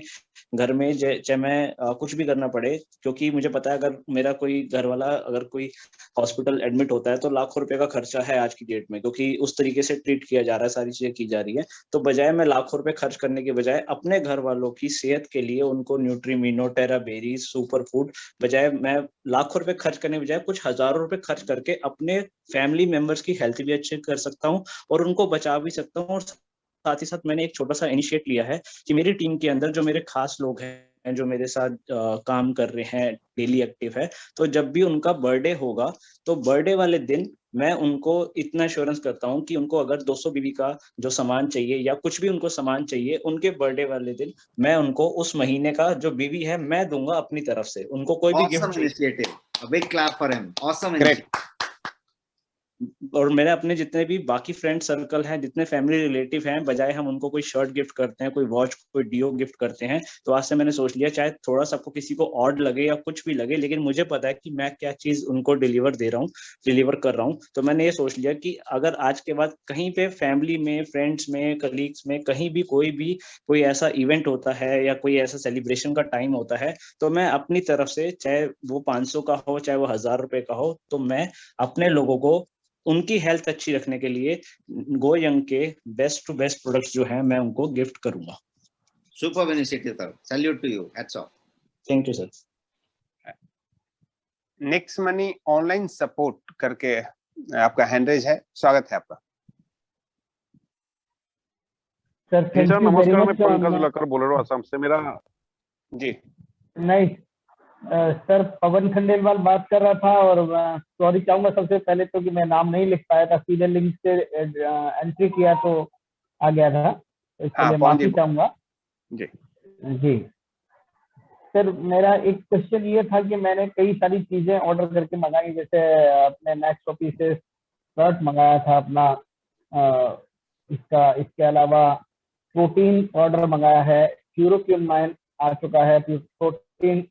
[SPEAKER 5] घर में चाहे मैं कुछ भी करना पड़े, क्योंकि मुझे पता है अगर मेरा कोई घर वाला अगर कोई हॉस्पिटल एडमिट होता है तो लाखों रुपए का खर्चा है आज की डेट में, क्योंकि उस तरीके से ट्रीट किया जा रहा है, सारी चीजें की जा रही है। तो बजाय मैं लाखों रुपए खर्च करने के बजाय अपने घर वालों की सेहत के लिए उनको न्यूट्रीमिनो, टेरा बेरीज, सुपर फूड, बजाय मैं लाखों रुपए खर्च करने बजाय कुछ हजारों रुपए खर्च करके अपने फैमिली मेंबर्स की हेल्थ भी अच्छी कर सकता हूँ और उनको बचा भी सकता हूँ। और साथ ही साथ मैंने एक छोटा सा इनिशिएट लिया है कि मेरी टीम के अंदर जो मेरे खास लोग हैं, जो मेरे साथ काम कर रहे हैं, डेली एक्टिव है, तो जब भी उनका बर्थडे होगा तो बर्थडे वाले दिन मैं उनको इतना एश्योरेंस करता हूँ कि उनको अगर 200 बीबी का जो सामान चाहिए या कुछ भी उनको सामान चाहिए, उनके बर्थडे वाले दिन मैं उनको उस महीने का जो बीबी है मैं दूंगा अपनी तरफ से, उनको कोई भी गिफ्ट चाहिए।
[SPEAKER 1] A big clap for him. Awesome
[SPEAKER 2] initiative.
[SPEAKER 5] और मेरे अपने जितने भी बाकी फ्रेंड सर्कल हैं, जितने फैमिली रिलेटिव हैं, बजाय हम उनको कोई शर्ट गिफ्ट करते हैं, कोई वॉच, कोई डियो गिफ्ट करते हैं, तो आज से मैंने सोच लिया, चाहे थोड़ा सा आपको किसी को ऑड लगे या कुछ भी लगे, लेकिन मुझे पता है कि मैं क्या चीज उनको डिलीवर कर रहा हूँ। तो मैंने ये सोच लिया कि अगर आज के बाद कहीं पे फैमिली में, फ्रेंड्स में, कलीग्स में, कहीं भी कोई ऐसा इवेंट होता है या कोई ऐसा सेलिब्रेशन का टाइम होता है, तो मैं अपनी तरफ से, चाहे वो 500 का हो, चाहे वो 1000 रुपए का हो, तो मैं अपने लोगों को उनकी हेल्थ अच्छी रखने के लिए गो यंग के बेस्ट टू बेस्ट प्रोडक्ट्स जो हैं मैं उनको गिफ्ट करूंगा।
[SPEAKER 1] Superb initiative, sir. Salute to you. Hats off.
[SPEAKER 5] Thank you sir.
[SPEAKER 2] Next money online support करके आपका हैंड रेज है, स्वागत है आपका।
[SPEAKER 6] सर थैंक यू वेरी
[SPEAKER 7] नमस्कार, मैं
[SPEAKER 6] मच।
[SPEAKER 7] पंकज लकर बोल रहा हूँ असम से। मेरा
[SPEAKER 2] जी
[SPEAKER 6] नहीं सर, पवन खंडेलवाल बात कर रहा था और सॉरी चाहूंगा सबसे पहले तो कि मैं नाम नहीं लिख पाया था, सीधे लिंक से एंट्री किया तो आ गया था, इसके लिए माफी चाहूंगा।
[SPEAKER 2] जी
[SPEAKER 6] जी सर, मेरा एक क्वेश्चन ये था कि मैंने कई सारी चीजें ऑर्डर करके मंगाई, जैसे अपने नेक्स्ट कॉपी से शर्ट मंगाया था अपना, इसके अलावा प्रोटीन ऑर्डर मंगाया है, क्यूरोक्यूल 9 आ चुका है, प्रोटीन